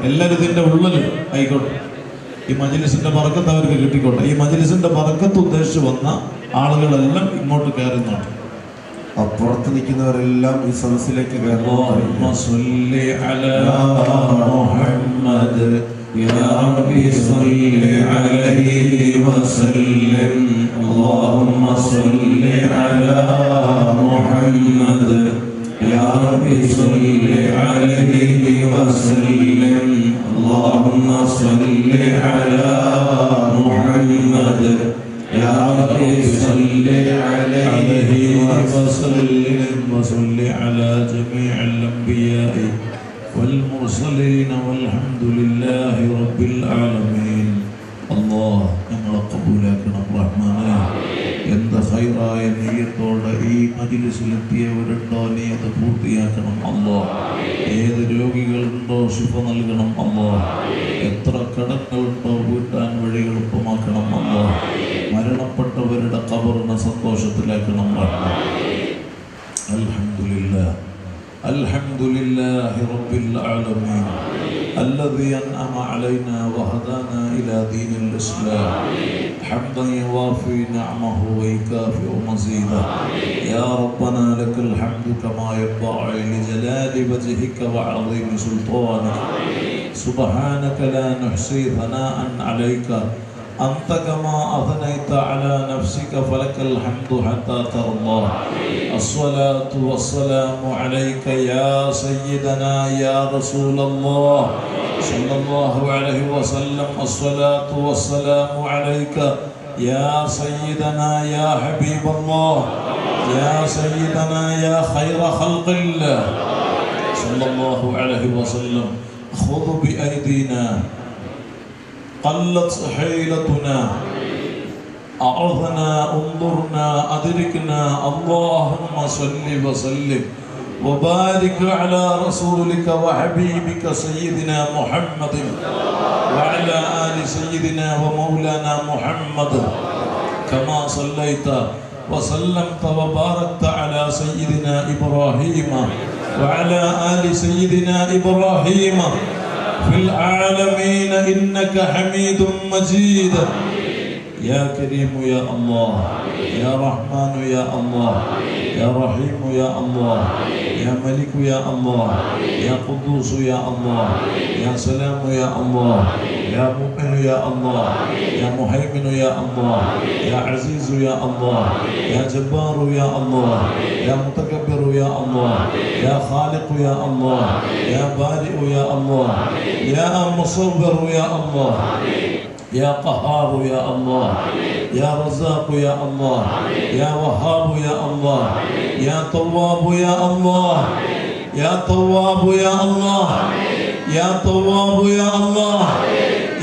A: എല്ലാവരും ഇതിൻ്റെ ഉള്ളിൽ ആയിക്കോട്ടെ. ഈ മജ്‌ലിസിന്റെ ബറക്കത്ത് അവർക്ക് കിട്ടിക്കോട്ടെ. ഈ മജ്‌ലിസിന്റെ ബറക്കത്ത് ഉദ്ദേശിച്ച് വന്ന ആളുകളെല്ലാം ഇങ്ങോട്ട് കയറി നോട്ടെ.
C: പുറത്ത് നിൽക്കുന്നവരെല്ലാം ഈ സദസ്സിലേക്ക്
A: اللهم صل على محمد
B: يا رب صل عليه وسلم. اللهم صل على محمد يا رب صل عليه وسلم. اللهم صل على محمد يا رب صل عليه
A: وسلم. وصل على جميع الأنبياء والمرسلين والحمد لله رب العالمين. الله ഞങ്ങളെ കബൂലാക്കണം റഹ്മാനേ. എന്ത് ഖൈറായ നിയ്യത്തോടെ ഈ മജ്‌ലിസിലെത്തിയവരുണ്ടോ നീ അത് പൂർത്തിയാക്കണം അല്ലാഹ്. ഏത് രോഗികളുണ്ടോ ശിഫ നൽകണം അല്ലാഹ്. എത്ര കടങ്ങളുണ്ടോ വീട്ടാൻ വഴി എളുപ്പമാക്കണം അല്ലാഹ്. മരണപ്പെട്ടവരുടെ ഖബറിനെ സന്തോഷത്തിലാക്കണം റഹ്മാൻ. അൽഹംദുലില്ലാഹ് അൽഹംദുലില്ലാഹി റബ്ബിൽ ആലമീൻ. الذي أنعم علينا وهدانا إلى دين الإسلام حمدا يوافي نعمه ويكافئ مزيدا يا ربنا لك الحمد كما ينبغي لجلال وجهك وعظيم سلطانك سبحانك لا نحصي ثناء عليك أنت كما أثنيت على نفسك فلك الحمد حتى ترضى الصلاة والسلام عليك يا سيدنا يا رسول الله صلى الله عليه وسلم الصلاة والسلام عليك يا سيدنا يا حبيب الله يا سيدنا يا خير خلق الله صلى الله عليه وسلم خذ بأيدينا قلت حيلتنا أعظنا انظرنا أدركنا اللهم صل وسلم وبارك على رسولك وحبيبك سيدنا محمد وعلى آل سيدنا ومولانا محمد كما صليت وسلمت وباركت على سيدنا إبراهيم وعلى آل سيدنا إبراهيم في العالمين إنك حميد مجيد يا كريم يا الله يا رحمن يا الله يا رحيم يا الله يا ملك يا الله يا قدوس يا الله يا سلام يا الله يا مؤمن يا الله يا مهيمن يا الله يا عزيز يا الله يا جبار يا الله يا متكبر يا الله يا خالق يا الله يا بارئ يا الله يا مصور يا الله يا قهار يا الله يا رزاق يا الله يا وهاب يا الله يا تواب يا الله يا تواب يا الله يا تواب يا الله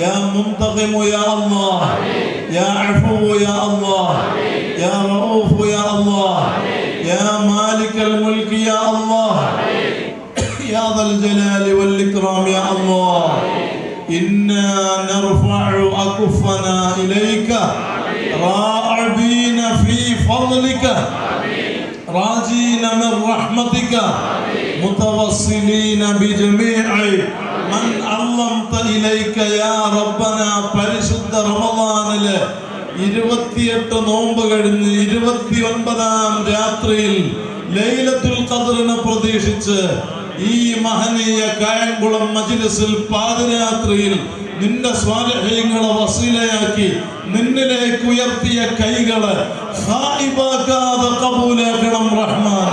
A: يا منتقم يا الله يا عفو يا الله يا رؤوف يا الله يا مالك الملك يا الله يا ذا الجلال والإكرام يا الله إنا نرفع أكفنا إليك راغبين في فضلك راجين من رحمتك متوسلين بجميع من علمت إليك يا ربنا പരിശുദ്ധ റമദാനിലെ 28 നോമ്പ് കഴിഞ്ഞ് 29-ാം രാത്രിയിൽ ലൈലത്തുൽ ഖദ്റിനെ പ്രതീക്ഷിച്ച് ഈ മഹനീയ കായംകുളം മജ്ലിസിൽ പാതിരാത്രിയിൽ നിന്റെ സ്വാലിഹീങ്ങളെ വസീലയാക്കി നിന്നിലേക്ക് ഉയർത്തിയ കൈകളെ ഖായിബാക്കാതെ ഖബൂലാക്കണം റഹ്മാൻ.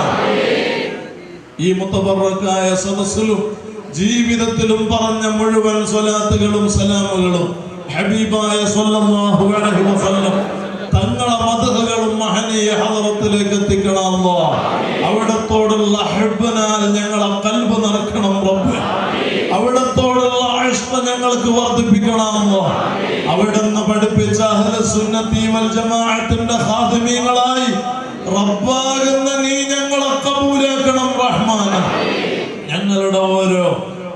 A: ഈ മുതബറക്കായ സദസ്സിലും ജീവിതത്തിലും പറഞ്ഞ മുഴുവൻ സ്വലാത്തുകളും സലാമുകളും ഹബീബായ സ്വല്ലല്ലാഹു അലൈഹി വസല്ലം തങ്ങളെ മദ്ഹുകളും മഹനീയ ഹദറത്തിലേക്ക് എത്തിക്കണം അല്ലാഹ്. അവിടത്തോടുള്ള ഹബ്ബനാൽ ഞങ്ങളെ ഖൽബ് നിറക്കണം റബ്ബ്. അവിടത്തോടുള്ള ഇഷ്ഖ് ഞങ്ങൾക്ക് വർദ്ധിപ്പിക്കണം അല്ലാഹ്. അവിടുന്ന് പഠിപ്പിച്ച അഹ്ലുസ് സുന്നത്തി വൽ ജമാഅത്തിന്റെ ഖാദിമീങ്ങളായി റബ്ബാകുന്ന നീ ഞങ്ങളെ ഖബൂലാക്കണം റഹ്മാൻ. ഞങ്ങളുടെ ഓരോ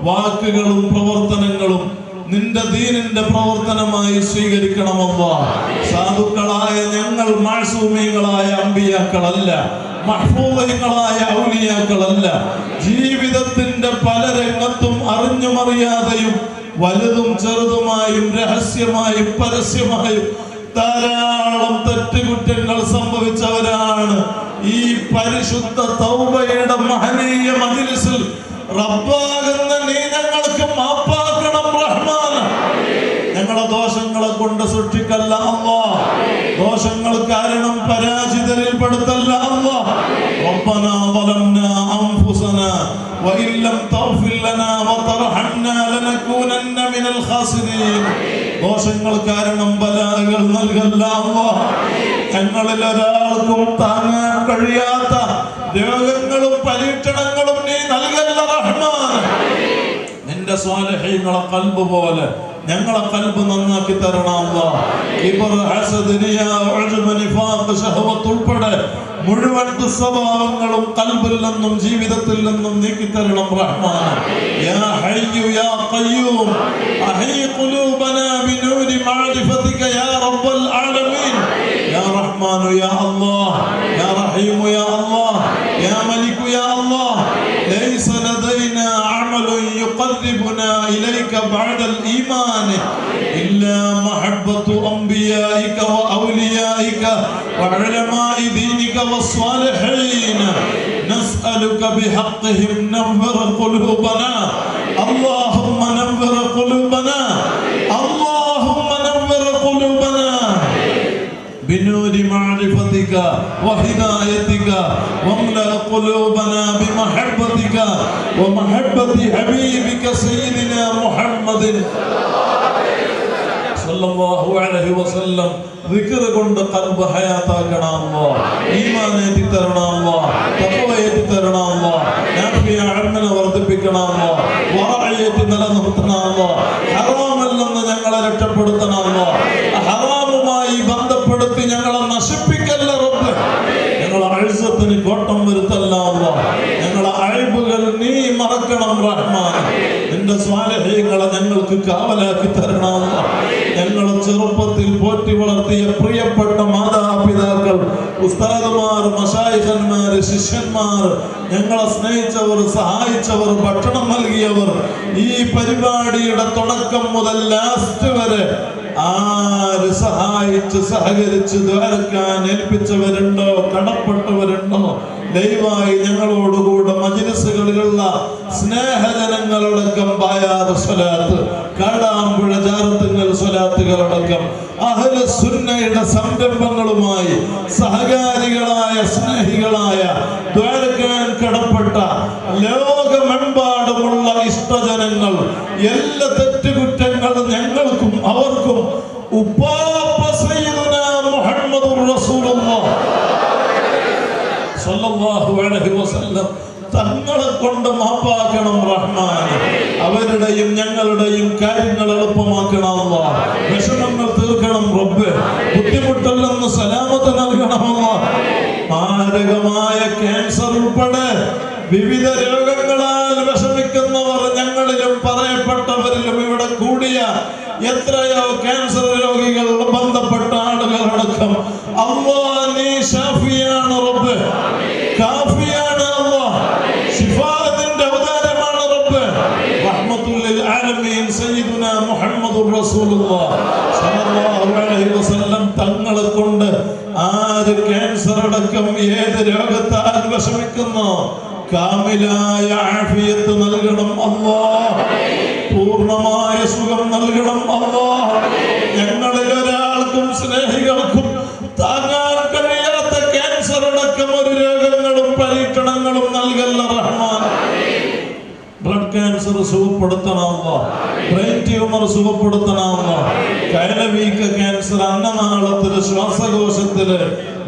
A: വാക്കുകളും പ്രവർത്തനങ്ങളും നിന്റെ ദീനിന്റെ പ്രവർത്തനമായി സ്വീകരിക്കണമല്ലാ. സാധുക്കളായ ഞങ്ങൾ മാസൂമികളായ അമ്പിയാക്കളല്ല, മഹ്ഫൂദീങ്ങളായ ഔലിയാക്കളല്ല. ജീവിതത്തിന്റെ പല രംഗത്തും അറിഞ്ഞും അറിയാതെയും വലുതും ചെറുതുമായും രഹസ്യമായും പരസ്യമായും ധാരാളം തെറ്റുകുറ്റങ്ങൾ സംഭവിച്ചവരാണ്. ഈ പരിശുദ്ധ തൗബയുടെ മഹനീയ മജ്ലിസിൽ റബ്ബാകുന്ന നീ ഞങ്ങൾക്ക് മാപ്പാക്കണം റഹ്മാൻ. ഞങ്ങളെ ദോഷങ്ങളെ കൊണ്ട് സൃഷ്ടിക്കല്ല അല്ലാഹ്. ദോഷങ്ങൾ കാരണം പരാജിതരിൽ പെടുത്തല്ല അല്ലാഹ്. റബ്ബനാ ളലംനാ അൻഫുസനാ വഇൻ ലം തഗ്ഫിർ ലനാ വതർഹംനാ ലനകൂനന്ന മിനൽ ഖാസിരീൻ. ദോഷങ്ങൾ കാരണം ബലാകൾ നൽകല്ല അല്ലാഹ്. ഞങ്ങളിൽ ഒരാൾക്കും താങ്ങാൻ കഴിയാത്ത രോഗങ്ങളും പരീക്ഷണങ്ങളും നീ നൽകല്ല റഹ്മാൻ. നിന്റെ സ്വാലിഹീങ്ങളെ ഖൽബ് പോലെ ഞങ്ങളെ ഖൽബ് നന്നാക്കി തരണം അല്ലാഹ്. കിബർ, ഹസദ്, റിയാ, ഉജ്ബ്, നിഫാഖ്, ശഹവത്ത് ഉൾപ്പെടെ മുഴുവൻ ദുസ്വഭാവങ്ങളും ഖൽബിൽ നിന്നും ജീവിതത്തിൽ നിന്നും നീക്കി തരണം റഹ്മാൻ. യാ ഹയ്യു യാ ഖയ്യൂം അഹീ ഖുലൂബനാ ബിനൂരി മഅരിഫതിക യാ റബ്ബൽ ആലമീൻ. യാ റഹ്മാൻ യാ അല്ലാഹ് യാ റഹീം യാ അല്ലാഹ് യാ മലിക് യാ അല്ലാഹ്. ലൈസ ലദൈനാ അമലുൻ യുഖർരിബു يقربنا إليك بعد الإيمان إلا محبة أنبيائك وأوليائك وعلماء دينك والصالحين نسألك بحقهم نور قلوبنا اللهم نور قلوبنا اللهم نور قلوبنا بنور معرفتك وهدايتك واملأ قلوبنا بمحبتك ومحبة حبيبك سيدنا محمد സല്ലല്ലാഹു അലൈഹി വസല്ലം ദിക്ർ കൊണ്ട് ഖൽബ് ഹയാത്താക്കണം അല്ലാഹ് ഈമാൻ ഏറ്റി തരണം അല്ലാഹ് തഖ്വ ഏറ്റി തരണം അല്ലാഹ് നാഫിയ ഇൽമിനെ വർദ്ധിപ്പിക്കണം അല്ലാഹ് വറഅയത്തി നിലനിർത്തണം അല്ലാഹ് ഹറാമിൽ നിന്ന് ഞങ്ങളെ രക്ഷപ്പെടുത്തണം അല്ലാഹ് ഹറാമുമായി ബന്ധപ്പെടുത്തി ഞങ്ങളെ നശിപ്പിക്കല്ല റബ്ബ് ഞങ്ങളെ ഇസ്സത്തിന് കോട്ടം വരുത്തല്ല അല്ലാഹ് ഞങ്ങളെ അയ്ബുകൾ നീ മറക്കണം റഹ്മാൻ നിന്റെ സ്വാലിഹീങ്ങളെ ഞങ്ങൾക്ക് കാവലാക്കി തരണം അല്ലാഹ് ഞങ്ങളെ ചെറുപ്പത്തിൽ പോറ്റി വളർത്തിയ പ്രിയപ്പെട്ട മാതാപിതാക്കൾ ഉസ്താദുമാർ മശായിഖന്മാർ ശിഷ്യന്മാർ ഞങ്ങളെ സ്നേഹിച്ചവർ സഹായിച്ചവർ ഭക്ഷണം നൽകിയവർ ഈ പരിപാടിയുടെ തുടക്കം മുതൽ ലാസ്റ്റ് വരെ ആര് സഹായിച്ച് സഹകരിച്ച് ദ്വാരക്കാൻ ഏൽപ്പിച്ചവരുണ്ടോ കടപ്പെട്ടവരുണ്ടോ ദയവായി ഞങ്ങളോടുകൂടെ മജ്‌ലിസുകളിലുള്ള സ്നേഹജനങ്ങളടക്കം ബായാറ് സ്വലാത്ത് കാടാമ്പുഴ ജാറത്തുങ്ങൽ സ്വലാത്തുകളടക്കം അഹ്ലു സുന്നയുടെ സംരംഭങ്ങളുമായി സഹകാരികളായ സ്നേഹികളായ ദ്വാരക്കാൻ കടപ്പെട്ട ലോകമെമ്പാടുമുള്ള ഇഷ്ടജനങ്ങൾ എല്ലാ തെറ്റുകുറ്റങ്ങളും ഞങ്ങൾക്കും അവർക്കും ഉപ്പാപ്പ സയ്യിദുനാ മുഹമ്മദുർ റസൂലുള്ളാഹ് സല്ലല്ലാഹു അലൈഹി വസല്ലം തങ്ങളെ കൊണ്ട് മാപ്പാക്കണം റഹ്മാൻ അവരുടെയും ഞങ്ങളുടെയും കാര്യങ്ങൾ എളുപ്പമാക്കണം അല്ലാഹ് വിഷമങ്ങൾ തീർക്കണം റബ്ബ് ബുദ്ധിമുട്ടില്ലെന്ന് സലാമത്ത് നൽകണം അല്ലാഹ് മാരകമായ ക്യാൻസർ ഉൾപ്പെടെ വിവിധ രോഗങ്ങളാൽ വിഷമിക്കുന്നവർ ഞങ്ങളിലും പറയപ്പെട്ടവരിലും ഇവിടെ കൂടിയ എത്രയോ ക്യാൻസർ രോഗികൾ ബന്ധപ്പെട്ട ആളുകളടക്കം അല്ലാഹ് നീ ഷാഫിയാണ് റബ്ബ് കാഫിയാണ് അല്ലാഹ് ശിഫാഅത്തിന്റെ അവതാരമാണ് റബ്ബ് റഹ്മത്തുൽ ലിൽ ആലമീൻ സയ്യിദുനാ മുഹമ്മദുർ റസൂലുള്ളാഹ് സ്വല്ലല്ലാഹു അലൈഹി വസല്ലം തങ്ങളെ കൊണ്ട് ആര് ക്യാൻസർ അടക്കം ഏത് രോഗത്താൽ വിഷമിക്കുന്നു കാമിലായ ആഫിയത്ത് നൽകണം അല്ലാഹ് പൂർണ്ണമായ സുഖം നൽകണം അല്ലാഹ് ഞങ്ങളിൽ ഒരാൾക്കും സ്നേഹികൾക്കും താങ്ങാൻ കഴിയാത്ത ക്യാൻസർ അടക്കം ഒരു രോഗങ്ങളും പരീക്ഷണങ്ങളും നൽകല്ല റഹ്മാൻ ബ്ലഡ് ക്യാൻസർ സുഖപ്പെടുത്തണം അല്ലാഹ് ബ്രെയിൻ ട്യൂമർ സുഖപ്പെടുത്തണം അല്ലാഹ് കയലവീക്ക ക്യാൻസർ അന്നനാളത്തില് ശ്വാസകോശത്തില്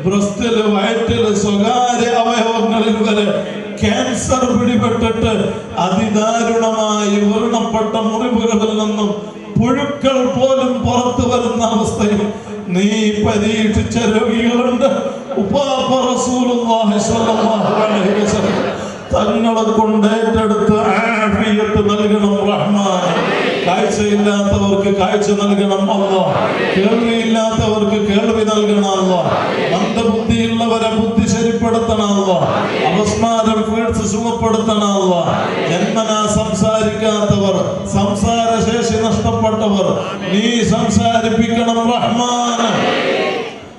A: ബ്രസ്റ്റില് വയറ്റില് സ്വകാര്യ അവയവങ്ങളിൽ വരെ ക്യാൻസർ പിടിപെട്ടിട്ട് അതിദാരുണമായി വ്രണപ്പെട്ട മുറിവുകളിൽ നിന്നും പുഴുക്കൾ പോലും പുറത്തു വരുന്ന അവസ്ഥയിൽ നീ പരീക്ഷിച്ച രോഗികളുണ്ട് ഉപ്പാപ്പ റസൂലുള്ളാഹി സ്വല്ലല്ലാഹു അലൈഹി വസല്ലം തങ്ങളെ കൊണ്ട് ഏറ്റെടുത്ത് ആഫിയത്ത് നൽകണം റഹ്മാൻ കാഴ്ചയില്ലാത്തവർക്ക് കാഴ്ച നൽകണം അല്ലാഹ് കേൾവിയില്ലാത്തവർക്ക് കേൾവി നൽകണം അല്ലാഹ് മന്ദബുദ്ധിയുള്ളവരെ ബുദ്ധി ശരിപ്പെടുത്തണം അല്ലാഹ് അപസ്മാരം വീഴ്ച സുഖപ്പെടുത്തണം അല്ലാഹ് ജന്മനാ സംസാരിക്കാത്തവർ സംസാരശേഷി നഷ്ടപ്പെട്ടവർ നീ സംസാരിപ്പിക്കണം റഹ്മാൻ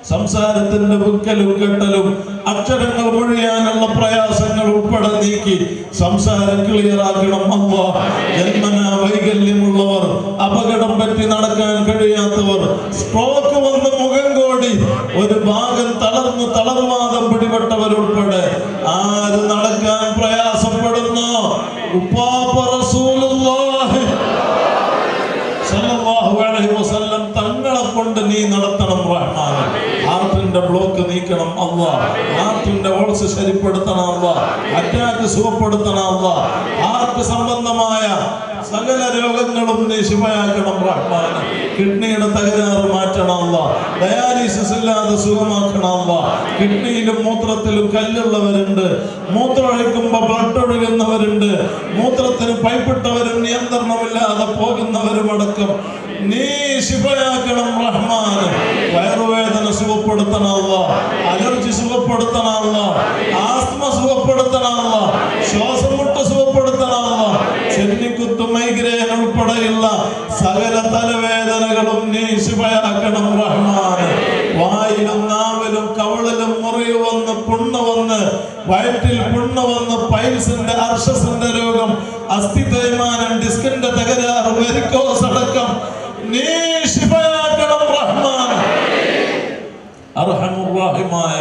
A: സംസാരത്തിന്റെ വിക്കലും കെട്ടലും അക്ഷരങ്ങൾ മൊഴിയാനുള്ള പ്രയാസങ്ങൾ ഉൾപ്പെടെ നീക്കി സംസാരം ക്ലിയറാക്കണം അല്ലാഹ് ജന്മനാ വൈകല്യമുള്ളവർ അപകടം പറ്റി നടക്കാൻ കഴിയാത്തവർ സ്ട്രോക്ക് വന്ന് മുഖം കോടി ഒരു ഭാഗം തളർന്ന് തളർവാദം പിടിപെട്ടവരുൾപ്പെടെ ആര് നടക്കാൻ പ്രയാസപ്പെടുന്നു ഉപ്പാപ്പ റസൂലുള്ളാഹി സല്ലല്ലാഹു അലൈഹി വസല്ലം തങ്ങളെ കൊണ്ട് നീ നടത്തണം റഹ്മാൻ ഹാർട്ടിന്റെ ബ്ലോക്ക് നീക്കണം അല്ലാഹ് ഹാർട്ടിന്റെ ഓൾസ് ശരിപ്പെടുത്തണം അല്ലാഹ് അറ്റാക്ക് സുഖപ്പെടുത്തണം അല്ലാഹ് ഹാർട്ട് സംബന്ധമായ സകല രോഗങ്ങളും നീ ശിഫയാക്കണം റഹ്മാൻ കിഡ്നിയുടെ തകരാറ് മാറ്റണം അല്ലാഹ് ഡയാലിസിസ് ഇല്ലാതെ സുഖമാക്കണം അല്ലാഹ് കിഡ്നിയിലും മൂത്രത്തിലും കല്ലുള്ളവരുണ്ട് മൂത്രമൊഴിക്കുമ്പോൾ ബ്ലഡ് ഒഴുകുന്നവരുണ്ട് മൂത്രത്തിന് പൈപ്പിട്ടവരും നിയന്ത്രണമില്ലാതെ പോകുന്നവരും അടക്കം നീ ശിഫയാക്കണം റഹ്മാൻ വയറുവേദന സുഖപ്പെടുത്തണം അല്ലാഹ് അലർജി സുഖപ്പെടുത്തണം അല്ലാഹ് ആസ്മ സുഖപ്പെടുത്തണം അല്ലാഹ് ശ്വാസം മുട്ട് സുഖപ്പെടുത്തണം അല്ലാഹ് ചെന്നിക്കുത്ത് മൈഗ്രേൻ പൈൽസിന്റെ അർഷസിന്റെ രോഗം, അസ്ഥി തേയ്മാനം, ഡിസ്കിന്റെ തകരാറ്, വെരിക്കോസ് അടക്കം നീ ശിഫയാക്കണം റഹ്മാൻ. അർഹമുർ റഹീമായ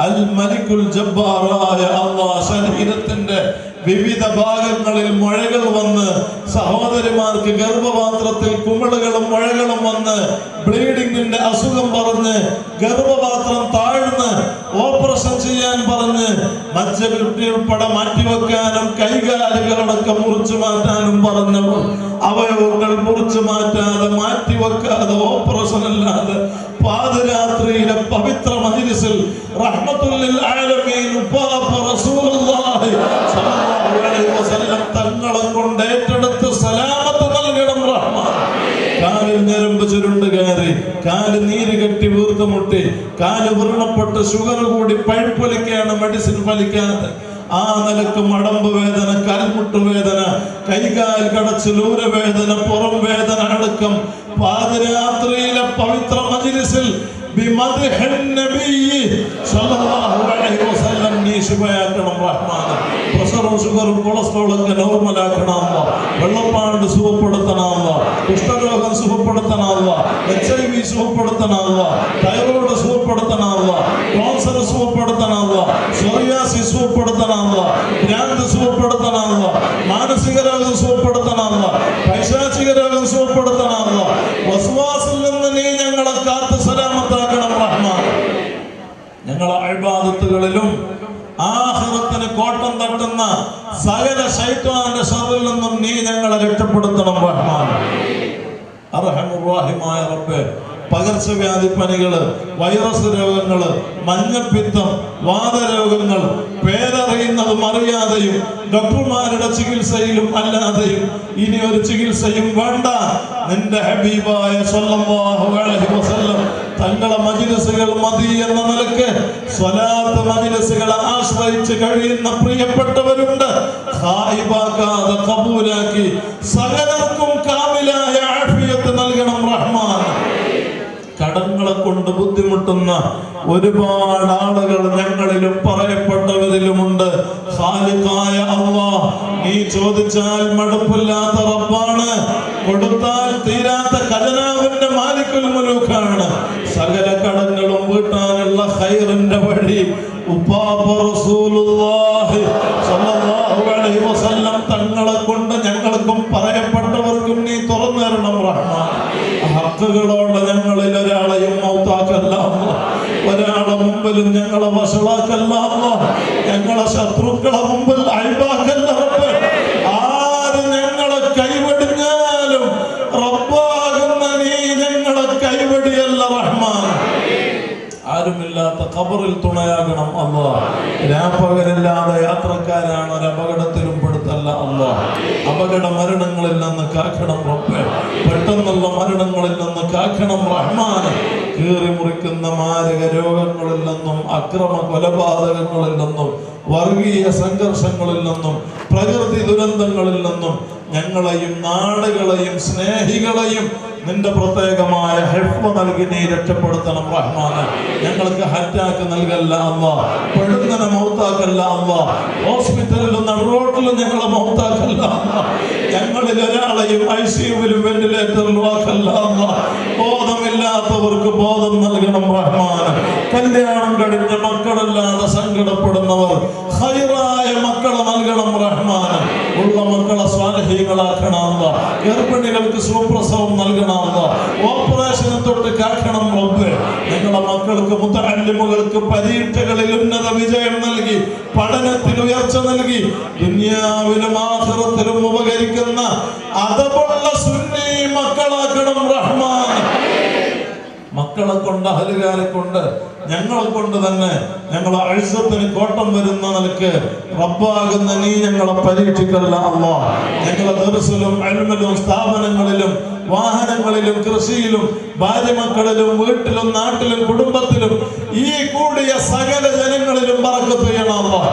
A: അൽ മലിക്കുൽ ജബ്ബാറായ അല്ലാഹ് ശരീരത്തിന്റെ വിവിധ ഭാഗങ്ങളിൽ മുഴകൾ വന്ന്, സഹോദരിമാർക്ക് ഗർഭപാത്രത്തിൽ കുമിളുകളും മുഴകളും വന്ന്, ബ്ലീഡിങ്ങിന്റെ അസുഖം പറഞ്ഞ്, ഗർഭപാത്രം താഴ്ന്ന് ഓപ്പറേഷൻ ചെയ്യാൻ പറഞ്ഞ്, മജ്ജകുട്ടി ഉൾപ്പെടെ മാറ്റിവെക്കാനും കൈകാലുകളടക്കം മുറിച്ചു മാറ്റാനും പറഞ്ഞപ്പോൾ അവയവങ്ങൾ മുറിച്ചു മാറ്റാതെ, മാറ്റിവെക്കാതെ, ഓപ്പറേഷൻ അല്ലാതെ പാതിരാത്രിയിലെ പവിത്ര മജ്ലിസിൽ റഹ്മത്തുൽ ലിൽ ആലമീൻ ഉപ്പാപ്പ റസൂലുള്ളാഹി സ്വല്ലല്ലാഹു അലൈഹി വസല്ലം തങ്ങളെ കൊണ്ട് ഏറ്റെടുത്ത് സലാമത്ത് നൽകണം റഹ്മാൻ. കാലിൽ ഞരമ്പ് ചുരുണ്ട് കയറി, കാല് നീര് കെട്ടി വീർത്തുമുട്ടി, കാല് വ്രണപ്പെട്ട് ഷുഗർ കൂടി പഴുപ്പൊലിക്കാണ്, മെഡിസിൻ ഫലിക്കാതെ ആ നിലക്ക് മടമ്പ് വേദന, കാൽമുട്ട് വേദന, കൈകാൽ കടച്ചിൽ, ഊരവേദന, പുറം വേദന അടക്കം പാതിരാത്രിയിലെ പവിത്ര മജ്ലിസിൽ ബിമദ്ഹിൻ നബിയ്യി സ്വല്ലല്ലാഹു അലൈഹി വസല്ലം നീ ശിഫയാക്കണം റഹ്മാൻ. പ്രഷറും ഷുഗറും കൊളസ്ട്രോളും ഒക്കെ നോർമലാക്കണം അല്ലാഹ്. വെള്ളപ്പാണ്ട് സുഖപ്പെടുത്തണം അല്ലാഹ്. കുഷ്ഠരോഗം സുഖപ്പെടുത്തണം അല്ലാഹ്. HIV സുഖപ്പെടുത്തണം അല്ലാഹ്. തൈറോയ്ഡ് സുഖപ്പെടുത്തണം അല്ലാഹ്. ക്യാൻസർ സുഖപ്പെടുത്തണം അല്ലാഹ്. സോറിയാസിസ് സുഖപ്പെടുത്തണം അല്ലാഹ്. ഭ്രാന്ത് സുഖപ്പെടുത്തണം അല്ലാഹ്. മാനസിക രോഗം സുഖപ്പെടുത്തണം അല്ലാഹ്. പൈശാചിക രോഗം സുഖപ്പെടുത്തണം അല്ലാഹ്. വസ്വാസിൽ നിന്ന് നീ ഞങ്ങളെ കാത്ത് സലാമത്താക്കണം റഹ്മാൻ. ഞങ്ങളെ ഇബാദത്തുകളിലും ആഖിറത്തിന് കോട്ടം തട്ടുന്ന സകല ശൈത്വാന്റെ ശർറിൽ നിന്നും നീ ഞങ്ങളെ രക്ഷപ്പെടുത്തണം റഹ്മാൻ. അർഹമുർ റഹീമായ റബ്ബേ, പകർച്ചവ്യാധി പനികള്, വൈറസ് രോഗങ്ങള്, മഞ്ഞപ്പിത്തം, വാതരോഗങ്ങൾ, പേരറിയുന്നതും അറിയാതെയും ഡോക്ടർമാരുടെ ചികിത്സയിലും അല്ലാതെയും ഇനി ഒരു ചികിത്സയും വേണ്ട. നിന്റെ ഹബീബായ സ്വല്ലല്ലാഹു അലൈഹി വസല്ലം തങ്ങളെ മജ്ലിസുകൾ മതി എന്ന നിലക്ക് സ്വലാത്ത് മജ്ലിസുകളെ ആശ്രയിച്ച് കഴിയുന്ന പ്രിയപ്പെട്ടവരുണ്ട്. ഖായിബാക്കാതെ ഖബൂലാക്കി സകലർക്കും കാമിലായ ആഫിയത്ത് നൽകണം റഹ്മാൻ. കടങ്ങളെ കൊണ്ട് ബുദ്ധിമുട്ടുന്ന ഒരുപാട് ആളുകൾ ഞങ്ങളിലും പറയപ്പെട്ടവരിലുമുണ്ട്. ഖാലിഖായ അല്ലാഹ്, നീ ചോദിച്ചാൽ മടുപ്പില്ലാത്ത റബ്ബാണ്, കൊടുത്താൽ തീരാത്ത ഖജനാവിന്റെ മാലിക്കുൽ മുലൂക്കാണ്. സകല കടങ്ങളും വീട്ടാനുള്ള ഖൈറിന്റെ വഴി ഉപ്പാപ്പ റസൂലുള്ളാഹി സ്വല്ലല്ലാഹു അലൈഹി വസല്ലം തങ്ങളെ കൊണ്ട് ഞങ്ങൾക്കും പറയപ്പെട്ടവർക്കും നീ തുറന്നു തരണം റഹ്മാൻ. ഹക്കുകളോട് ഞങ്ങളിൽ ഒരാളെയും മൗത്താക്കല്ല അല്ലാഹ്. ഒരാളെ മുമ്പിലും ഞങ്ങളെ വഷളാക്കല്ല അല്ലാഹ്. ഞങ്ങളെ ശത്രുക്കളെ മുമ്പിൽ അയ്ബാക്കല്ല റബ്ബേ. ആര് ഞങ്ങളെ കൈവടിഞ്ഞാലും റബ്ബാകുന്ന നീ ഞങ്ങളെ കൈവടിയല്ല റഹ്മാൻ. ആരുമില്ലാത്ത ഖബറിൽ തുണയാകണം അല്ലാഹ്. രാപ്പകലില്ലാതെ യാത്രക്കാരാണ്, ഒരു അപകടത്തിലും പെടുത്തല്ല അല്ലാഹ്. അപകട മരണങ്ങളിൽ നിന്ന് കാക്കണം റബ്ബേ. പെട്ടെന്നുള്ള മരണങ്ങളിൽ നിന്ന് കാക്കണം റഹ്മാൻ. കീറി മുറിക്കുന്ന മാരക രോഗങ്ങളിൽ നിന്നും, അക്രമ കൊലപാതകങ്ങളിൽ നിന്നും, വർഗീയ സംഘർഷങ്ങളിൽ നിന്നും, പ്രകൃതി ദുരന്തങ്ങളിൽ നിന്നും ഞങ്ങളെയും നാടുകളെയും സ്നേഹികളെയും നിന്റെ പ്രത്യേകമായ ഹിഫ്ള് നൽകി നീ രക്ഷപ്പെടുത്തണം റഹ്മാൻ. ഞങ്ങൾക്ക് ഹറ്റാക്ക് നൽകല്ല അല്ലാഹ്. പെടുന്നതിനെ മൗത്താക്കല്ല അല്ലാഹ്. ഹോസ്പിറ്റലിലും നടുറോട്ടിലും ഞങ്ങളെ മൗത്താക്കല്ല അല്ലാഹ്. ഞങ്ങളിൽ ഒരാളെയും ICUവിലും വെന്റിലേറ്ററിലും ആക്കല്ല അല്ലാഹ്. ബോധമില്ലാത്തവർക്ക് ബോധം നൽകണം റഹ്മാൻ. കല്യാണം കഴിഞ്ഞ മക്കളില്ലാതെ സങ്കടപ്പെടുന്നവർ ഖൈറായ മക്കളെ നൽകണം റഹ്മാൻ. ഉള്ള മക്കളെ സ്വാലിഹീങ്ങളാക്കണം അല്ലാഹ്. ഗർഭിണികൾക്ക് സുപ്രസവം നൽകണം അല്ലാഹ്. ഓപ്പറേഷനെ തൊട്ട് കാക്കണം റബ്ബേ. ഞങ്ങളെ മക്കൾക്ക്, മുതഅല്ലിമുകൾക്ക് പരീക്ഷകളിൽ ഉന്നത വിജയം നൽകി, പഠനത്തിൽ ഉയർച്ച നൽകി, ദുനിയാവിലും ആഖിറത്തിലും ഉപകരിക്കുന്ന അദബുള്ള സുന്നി മക്കളാക്കണം റഹ്മാൻ. മക്കളെ കൊണ്ട്, അഹലുകാരെ കൊണ്ട്, ഞങ്ങളെ കൊണ്ട് തന്നെ ഞങ്ങളെ അഴ്സത്തിന് കോട്ടം വരുന്ന നിലക്ക് റബ്ബാകുന്ന നീ ഞങ്ങളെ പരീക്ഷിക്കല്ല അല്ലാഹ്. ഞങ്ങളെ ദർസിലും ഇൽമിലും സ്ഥാപനങ്ങളിലും വാഹനങ്ങളിലും കൃഷിയിലും ഭാര്യമക്കളിലും വീട്ടിലും നാട്ടിലും കുടുംബത്തിലും ഈ കൂടിയ സകല ജനങ്ങളിലും ബറക്കത്ത് ചെയ്യണം അല്ലാഹ്.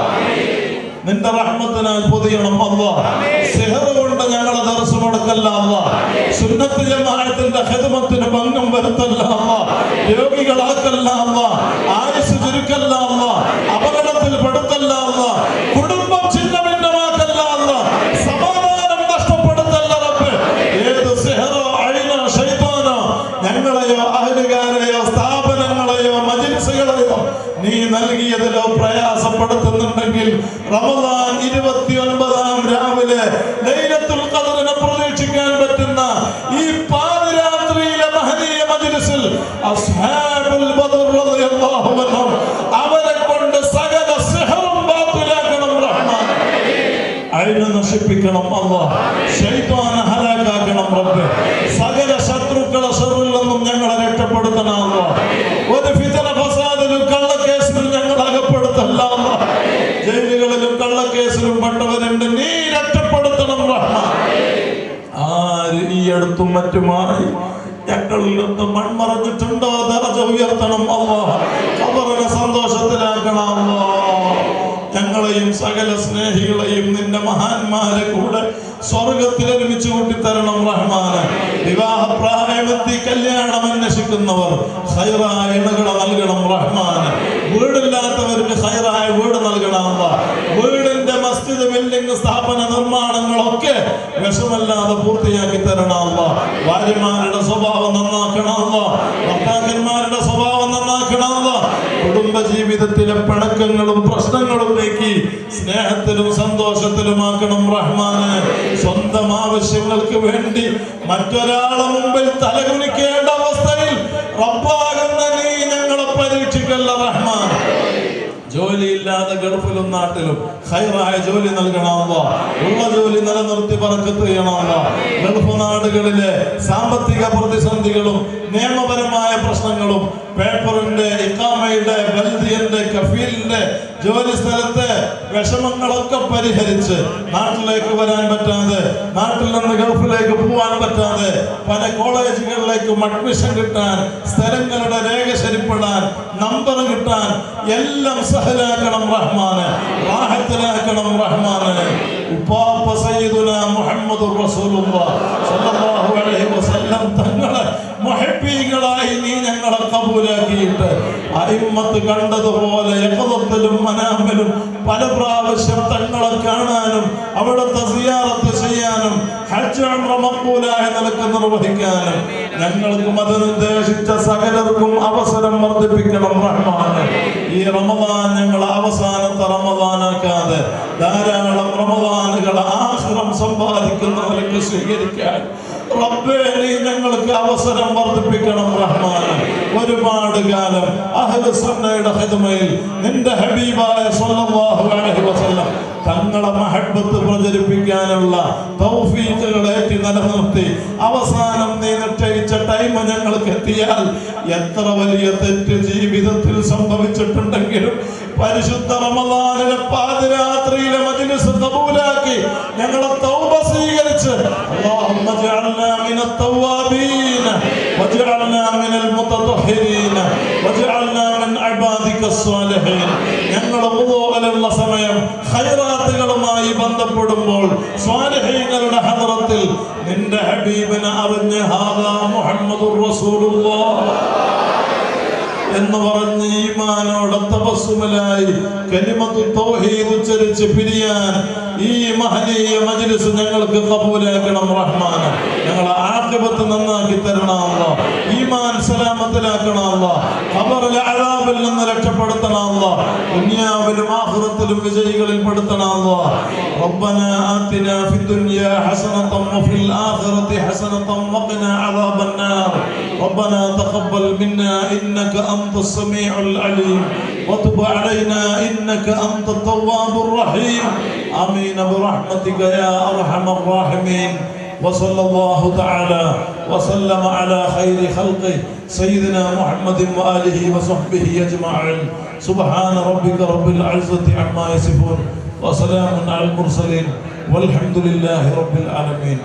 A: നിന്റെ റഹ്മത്തിനാൽ പൊതിയണം അല്ലാഹ്. സിഹർ കൊണ്ട് ഞങ്ങളെ ദർസ് മുടക്കല്ല അല്ലാഹ്. സുന്നത്ത് ജമാഅത്തിന്റെ ഖിദ്മത്തിന് ഭംഗം വരുത്തല്ല അല്ലാഹ്. രോഗികളാക്കല്ല അല്ലാഹ്. ആയുസ് ചുരുക്കല്ല അല്ലാഹ്. അപകടത്തിൽ പെടുത്തല്ല അല്ലാഹ്. കുടുംബം ചിഹ്ന 29-ാം രാവിലെ ലൈലത്തുൽ ഖദ്റിനെ പ്രതീക്ഷിക്കാൻ പറ്റുന്ന ഈ പാതിരാത്രിയിലെ മഹനീയ മജ്ലിസിൽ അസ്ഹാബുൽ ബദർ റളിയല്ലാഹു അൻഹും അവരെ കൊണ്ട് സകല സിഹറും ബാത്തിലാക്കണം റഹ്മാൻ. അയിനെ നശിപ്പിക്കണം അല്ലാഹ്. ശൈത്വാനെ ഹലാക്കാക്കണം റബ്ബേ. സകല ശത്രുക്കളെ ശർറിൽ നിന്നും ഞങ്ങളെ രക്ഷപ്പെടുത്തണം അല്ലാഹ്. ഒരു ഫിത്ന ഫസാദിലും കള്ളക്കേസിലും ഞങ്ങളെ അകപ്പെടുത്തല്ല അല്ലാഹ്. ജയിലുകളിലും കള്ളക്കേസിലും പെട്ടവരുണ്ട്, നീ രക്ഷപ്പെടുത്തണം റഹ്മാൻ. ആര് ഈ അടുത്തും മറ്റുമായി ഞങ്ങളിൽ നിന്ന് മൺമറഞ്ഞിട്ടുണ്ടോ ദറജ ഉയർത്തണം അല്ലാഹ്. ഖബറിനെ സന്തോഷത്തിലാക്കണം അല്ലാഹ്. ഞങ്ങളെയും സകല സ്നേഹികളെയും നിന്റെ മഹാന്മാരെ കൂടെ സ്വർഗത്തിൽ ഒരുമിച്ച് കൂട്ടിത്തരണം റഹ്മാന്. വിവാഹപ്രായമെത്തി കല്യാണം അന്വേഷിക്കുന്നവർ ഖൈറായ ഇണകളെ നൽകണം റഹ്മാന്. വീടില്ലാത്തവർക്ക് ഖൈറായ വീട് നൽകണം അല്ലാഹ്. വീടിന്റെ മസ്ജിദ് ബിൽഡിംഗ് സ്ഥാപന നിർമ്മാണങ്ങളൊക്കെ വിഷമല്ലാതെ പൂർത്തിയാക്കി തരണം അല്ലാഹ്. ഭാര്യമാരുടെ സ്വഭാവം നന്നാക്കണം അല്ലാഹ്. ഭർത്താക്കന്മാരുടെ സ്വഭാവം നന്നാക്കണം അല്ലാഹ്. കുടുംബ ജീവിതത്തിലെ പിണക്കങ്ങളും പ്രശ്നങ്ങളും നീക്കി സ്നേഹത്തിലും സന്തോഷത്തിലുമാക്കണം റഹ്മാന്. സ്വന്തം ആവശ്യങ്ങൾക്ക് വേണ്ടി മറ്റൊരാളെ മുമ്പിൽ തലകുനിക്കേണ്ട അവസ്ഥയിൽ റബ്ബാകുന്ന നീ ഞങ്ങളെ പരീക്ഷിക്കല്ല റഹ്മാൻ. ജോലിയില്ലാതെ ഗൾഫിലും നാട്ടിലും ഖൈറായ ജോലി നൽകണം അല്ലാഹ്. ഉള്ള ജോലി നിലനിർത്തി ബർക്കത്ത് ചെയ്യണം അല്ലാഹ്. ഗൾഫ് നാടുകളിലെ സാമ്പത്തിക പ്രതിസന്ധികളും നിയമപരമായ പ്രശ്നങ്ങളും പേപ്പറിന്റെ ഇഖാമയുടെ ബൽദിയന്റെ കഫീലിന്റെ ജോലി സ്ഥലത്തെ വിഷമങ്ങളൊക്കെ പരിഹരിച്ച് നാട്ടിലേക്ക് വരാൻ പറ്റാതെ, നാട്ടിൽ നിന്ന് ഗൾഫിലേക്ക് പോകാൻ പറ്റാതെ, പല കോളേജുകളിലേക്കും അഡ്മിഷൻ കിട്ടാൻ, സ്ഥലങ്ങളുടെ രേഖ ശരിപ്പെടാൻ, നമ്പർ കിട്ടാൻ എല്ലാം സഹലാക്കണം റഹ്മാന്. റാഹത്തിലാക്കണം റഹ്മാന്. ഉപ്പാപ്പ സയ്യിദുനാ മുഹമ്മദുർ റസൂലുള്ളാഹി സ്വല്ലല്ലാഹു അലൈഹി വസല്ലം തങ്ങളെ മുഹബ്ബീകളായി നീ ഞങ്ങളെ കബൂലാക്കിയിട്ട് അയിമ്മത്ത് കണ്ടതുപോലെ യഖദത്തിലും മനാമിലും പല പ്രാവശ്യം തങ്ങളെ കാണാനും അവിടുത്തെ സിയാറത്ത് ചെയ്യാനും ഹജ്ജ് ഉംറ മഖ്ബൂലായ നിലക്ക് നിർവഹിക്കാനും ഞങ്ങൾക്കും അതിനുദ്ദേശിച്ച സകലർക്കും അവസരം വർദ്ധിപ്പിക്കണം റഹ്മാനെ. ഈ റമദാൻ ഞങ്ങൾ അവസാനത്തെ റമദാനാക്കാതെ ധാരാളം റമദാനുകൾ ആഖിറം സമ്പാദിക്കുന്നവർക്ക് സ്വീകരിക്കാൻ റബ്ബേ നീ ഞങ്ങൾക്ക് അവസരം വർദ്ധിപ്പിക്കണം റഹ്മാനെ. ഒരുപാട് കാലം അഹ്ലു സുന്നയുടെ ഖിദ്മയിൽ നിന്റെ ഹബീബായ സ്വല്ലല്ലാഹു അലൈഹി വസല്ലം തങ്ങളെ മഹബ്ബത്ത് പ്രചരിപ്പിക്കാനുള്ള തൗഫീഖുകൾ ഏറ്റി നിലനിർത്തി അവസാനം നീ നിശ്ചയിച്ച ടൈം ഞങ്ങൾക്ക് എത്തിയാൽ എത്ര വലിയ തെറ്റ് ജീവിതത്തിൽ സംഭവിച്ചിട്ടുണ്ടെങ്കിലും പരിശുദ്ധ റമദാനിലെ പാതിരാത്രിയിലെ മജ്ലിസ് ഖബൂലാക്കി ഞങ്ങളെ തൗബ സ്വീകരിച്ച് അല്ലാഹുമ്മ ജഅൽനാ മിനൽ തവ്വാബീന വജഅൽനാ മിനൽ മുതതഹിരീന വജഅൽനാ മിൻ ഇബാദികസ് സ്വാലിഹീൻ. ഞങ്ങളുടെ വുളൂഅലുള്ള സമയം ഖൈറാത്തുകളുമായി ബന്ധപ്പെടുമ്പോൾ സ്വാലിഹീങ്ങളുടെ ഹദ്റത്തിൽ നിന്റെ ഹബീബിനെ അറിഞ്ഞ് ഹാദാ മുഹമ്മദുർ റസൂലുള്ളാഹ് എന്ന് പറഞ്ഞ് ഈമാനോടെ തബസ്സുമലായി കലിമത്തു തൗഹീദ് ഉച്ചരിച്ച് പിരിയാൻ ഈ മഹനീയ മജ്ലിസ് ഞങ്ങൾക്ക് ഖബൂലാക്കണം റഹ്മാൻ. ഞങ്ങളെ ആഖിബത്ത് നന്നാക്കി തരണം അല്ലാഹ്. ഈമാൻ സലാമത്തിലാക്കണം അല്ലാഹ്. ഖബറിലെ അദാബിൽ നിന്ന് രക്ഷപ്പെടുത്തണം അല്ലാഹ്. ദുനിയാവിലും ആഖിറത്തിലും വിജയികളിൽ പെടുത്തണം അല്ലാഹ്. റബ്ബനാ ആതിനാ ഫിദ്ദുനിയാ ഹസനതൻ വഫിൽ ആഖിറതി ഹസനതൻ വഖിനാ അദാബന്നാർ. റബ്ബനാ തഖബ്ബൽ മിന്നാ ഇന്നക അൻതസ് സമീഉൽ അലീം വതുബ് അലൈനാ ഇന്നക അൻതത് തവ്വാബുർ റഹീം. آمين برحمتك يا أرحم الراحمين. وصلى الله تعالى وسلم على خير خلقه سيدنا محمد وآله وصحبه أجمعين. سبحان ربك رب العزة عما يصفون وسلام على المرسلين والحمد لله رب العالمين.